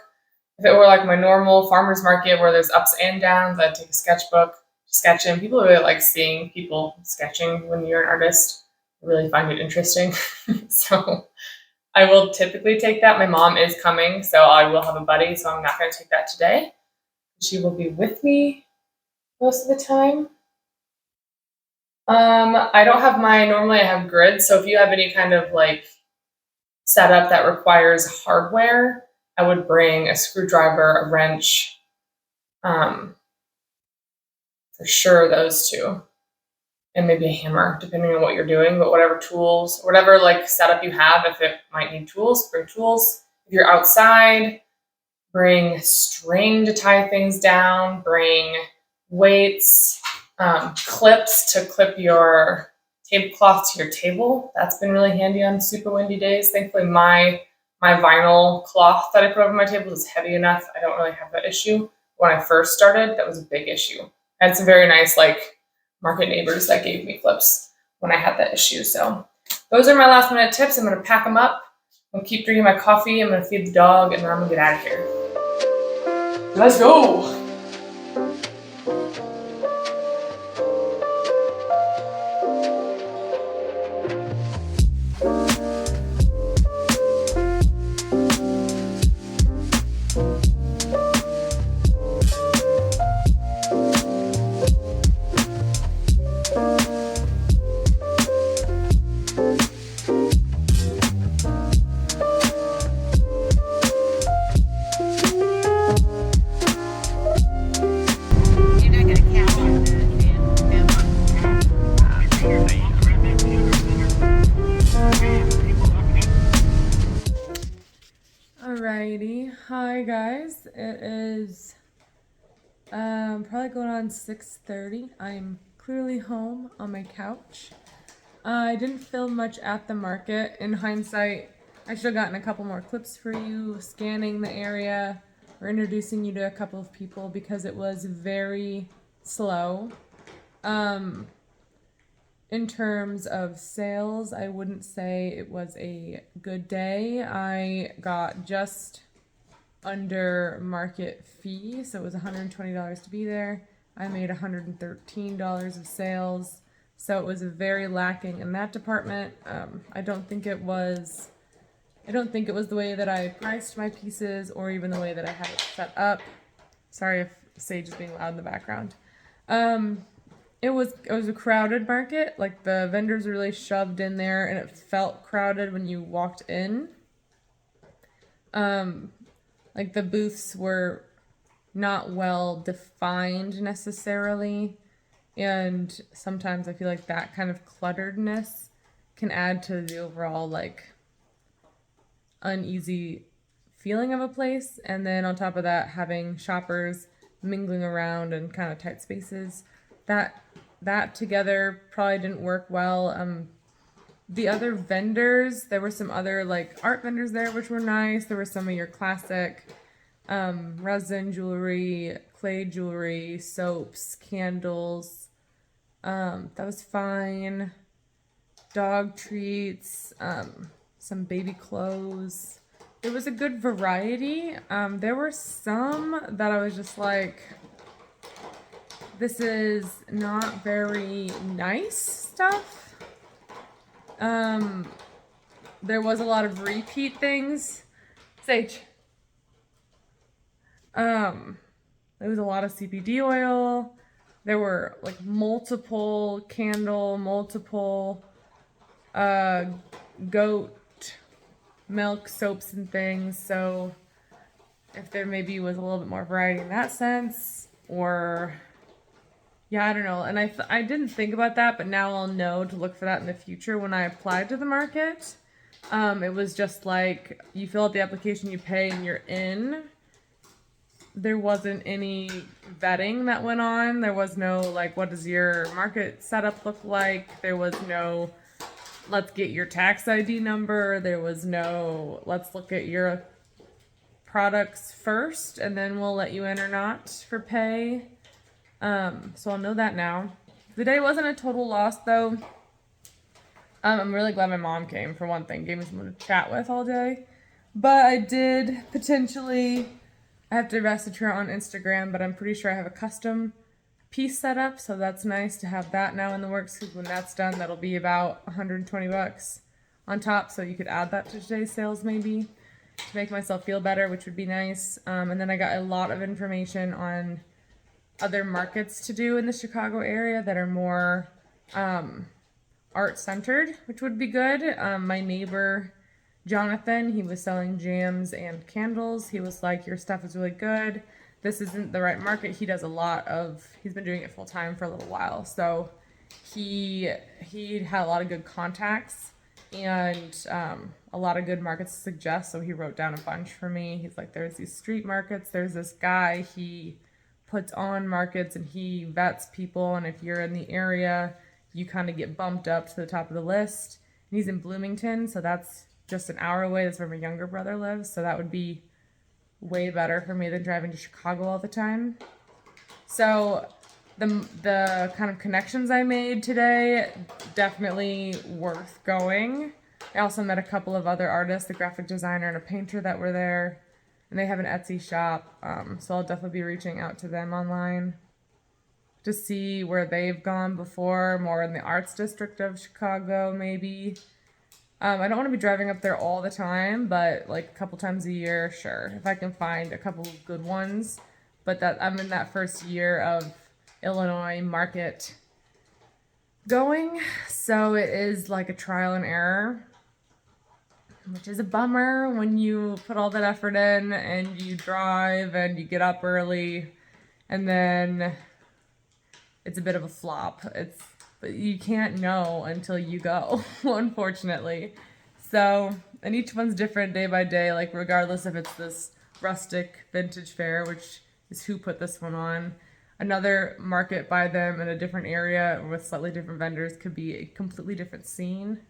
If it were like my normal farmer's market where there's ups and downs, I'd take a sketchbook, sketch in. People really like seeing people sketching when you're an artist. I really find it interesting. So I will typically take that. My mom is coming, so I will have a buddy, so I'm not going to take that today. She will be with me most of the time. I don't have normally I have grids, so if you have any kind of like setup that requires hardware, I would bring a screwdriver, a wrench, for sure those two, and maybe a hammer, depending on what you're doing, but whatever tools, whatever like setup you have, if it might need tools, bring tools. If you're outside, bring string to tie things down, bring weights, clips to clip your tablecloth to your table. That's been really handy on super windy days. Thankfully, my vinyl cloth that I put over my table is heavy enough. I don't really have that issue. When I first started, that was a big issue. I had some very nice like market neighbors that gave me clips when I had that issue. So those are my last minute tips. I'm going to pack them up. I'm going to keep drinking my coffee. I'm going to feed the dog, and then I'm going to get out of here. Let's go. Alrighty, hi guys. It is probably going on 6:30. I'm clearly home on my couch. I didn't film much at the market. In hindsight, I should have gotten a couple more clips for you, scanning the area or introducing you to a couple of people because it was very slow. In terms of sales, I wouldn't say it was a good day. I got just under market fee, so it was $120 to be there. I made $113 of sales, so it was very lacking in that department. I don't think it was the way that I priced my pieces or even the way that I had it set up. Sorry if Sage is being loud in the background. It was a crowded market. Like the vendors were really shoved in there, and it felt crowded when you walked in. Like the booths were not well defined necessarily, and sometimes I feel like that kind of clutteredness can add to the overall like uneasy feeling of a place. And then on top of that, having shoppers mingling around in kind of tight spaces, that together probably didn't work well. The other vendors, there were some other like art vendors there, which were nice. There were some of your classic resin jewelry, clay jewelry, soaps, candles. That was fine. Dog treats, some baby clothes. It was a good variety. There were some that I was just like, this is not very nice stuff. There was a lot of repeat things. Sage. There was a lot of CBD oil. There were like multiple goat milk soaps and things. So if there maybe was a little bit more variety in that sense, or yeah, I don't know. And I didn't think about that, but now I'll know to look for that in the future when I applied to the market. It was just like you fill out the application, you pay, and you're in. There wasn't any vetting that went on. There was no like, what does your market setup look like? There was no, let's get your tax ID number. There was no, let's look at your products first, and then we'll let you in or not for pay. So I'll know that now. The day wasn't a total loss though. I'm really glad my mom came, for one thing, gave me someone to chat with all day. But I did potentially, I have to message her on Instagram, but I'm pretty sure I have a custom piece set up, so that's nice to have that now in the works, because when that's done, that'll be about 120 bucks on top, so you could add that to today's sales maybe to make myself feel better, which would be nice. And then I got a lot of information on other markets to do in the Chicago area that are more art centered, which would be good. My neighbor Jonathan, he was selling jams and candles. He was like, your stuff is really good. This isn't the right market. He does a lot of, he's been doing it full time for a little while. So he had a lot of good contacts and a lot of good markets to suggest. So he wrote down a bunch for me. He's like, there's these street markets. There's this guy, he puts on markets and he vets people. And if you're in the area, you kind of get bumped up to the top of the list. And he's in Bloomington, so that's just an hour away. That's where my younger brother lives. So that would be way better for me than driving to Chicago all the time. So the kind of connections I made today, definitely worth going. I also met a couple of other artists, a graphic designer and a painter that were there. And they have an Etsy shop, so I'll definitely be reaching out to them online to see where they've gone before, more in the arts district of Chicago maybe. I don't want to be driving up there all the time, but like a couple times a year, sure. If I can find a couple of good ones. But that I'm in that first year of Illinois market going, so it is like a trial and error, which is a bummer when you put all that effort in and you drive and you get up early and then it's a bit of a flop. But you can't know until you go, unfortunately. So, and each one's different day by day, like regardless if it's this rustic vintage fair, which is who put this one on. Another market by them in a different area with slightly different vendors could be a completely different scene.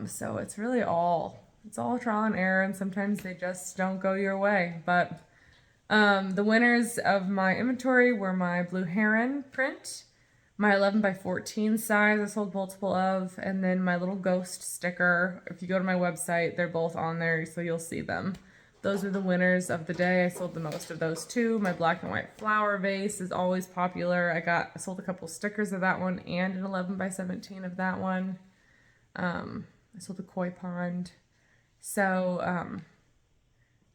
So it's really it's all trial and error, and sometimes they just don't go your way. But the winners of my inventory were my Blue Heron print, my 11 by 14 size I sold multiple of, and then my little ghost sticker. If you go to my website, they're both on there, so you'll see them. Those are the winners of the day. I sold the most of those too. My black and white flower vase is always popular. I sold a couple stickers of that one and an 11 by 17 of that one. I sold a koi pond. So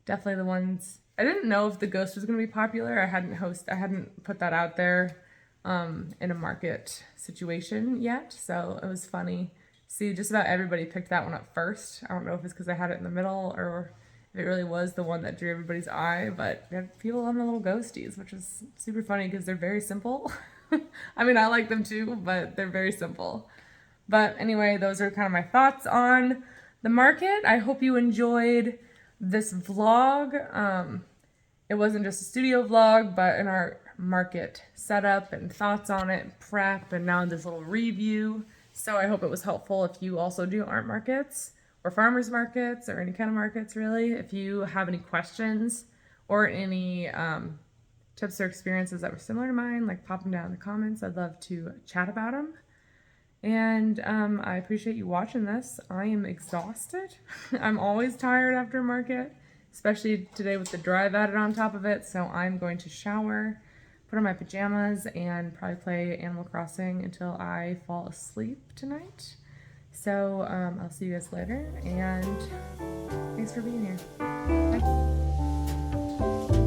definitely the ones. I didn't know if the ghost was going to be popular. I hadn't put that out there in a market situation yet. So it was funny. See, just about everybody picked that one up first. I don't know if it's because I had it in the middle or if it really was the one that drew everybody's eye, but we had people on the little ghosties, which is super funny because they're very simple. I mean, I like them too, but they're very simple. But anyway, those are kind of my thoughts on the market. I hope you enjoyed this vlog. It wasn't just a studio vlog, but an art market setup and thoughts on it, prep, and now this little review. So I hope it was helpful if you also do art markets or farmers markets or any kind of markets really. If you have any questions or any tips or experiences that were similar to mine, like pop them down in the comments. I'd love to chat about them. And I appreciate you watching this. I am exhausted. I'm always tired after a market, especially today with the drive added on top of it. So I'm going to shower, put on my pajamas, and probably play Animal Crossing until I fall asleep tonight. So I'll see you guys later, and thanks for being here. Bye.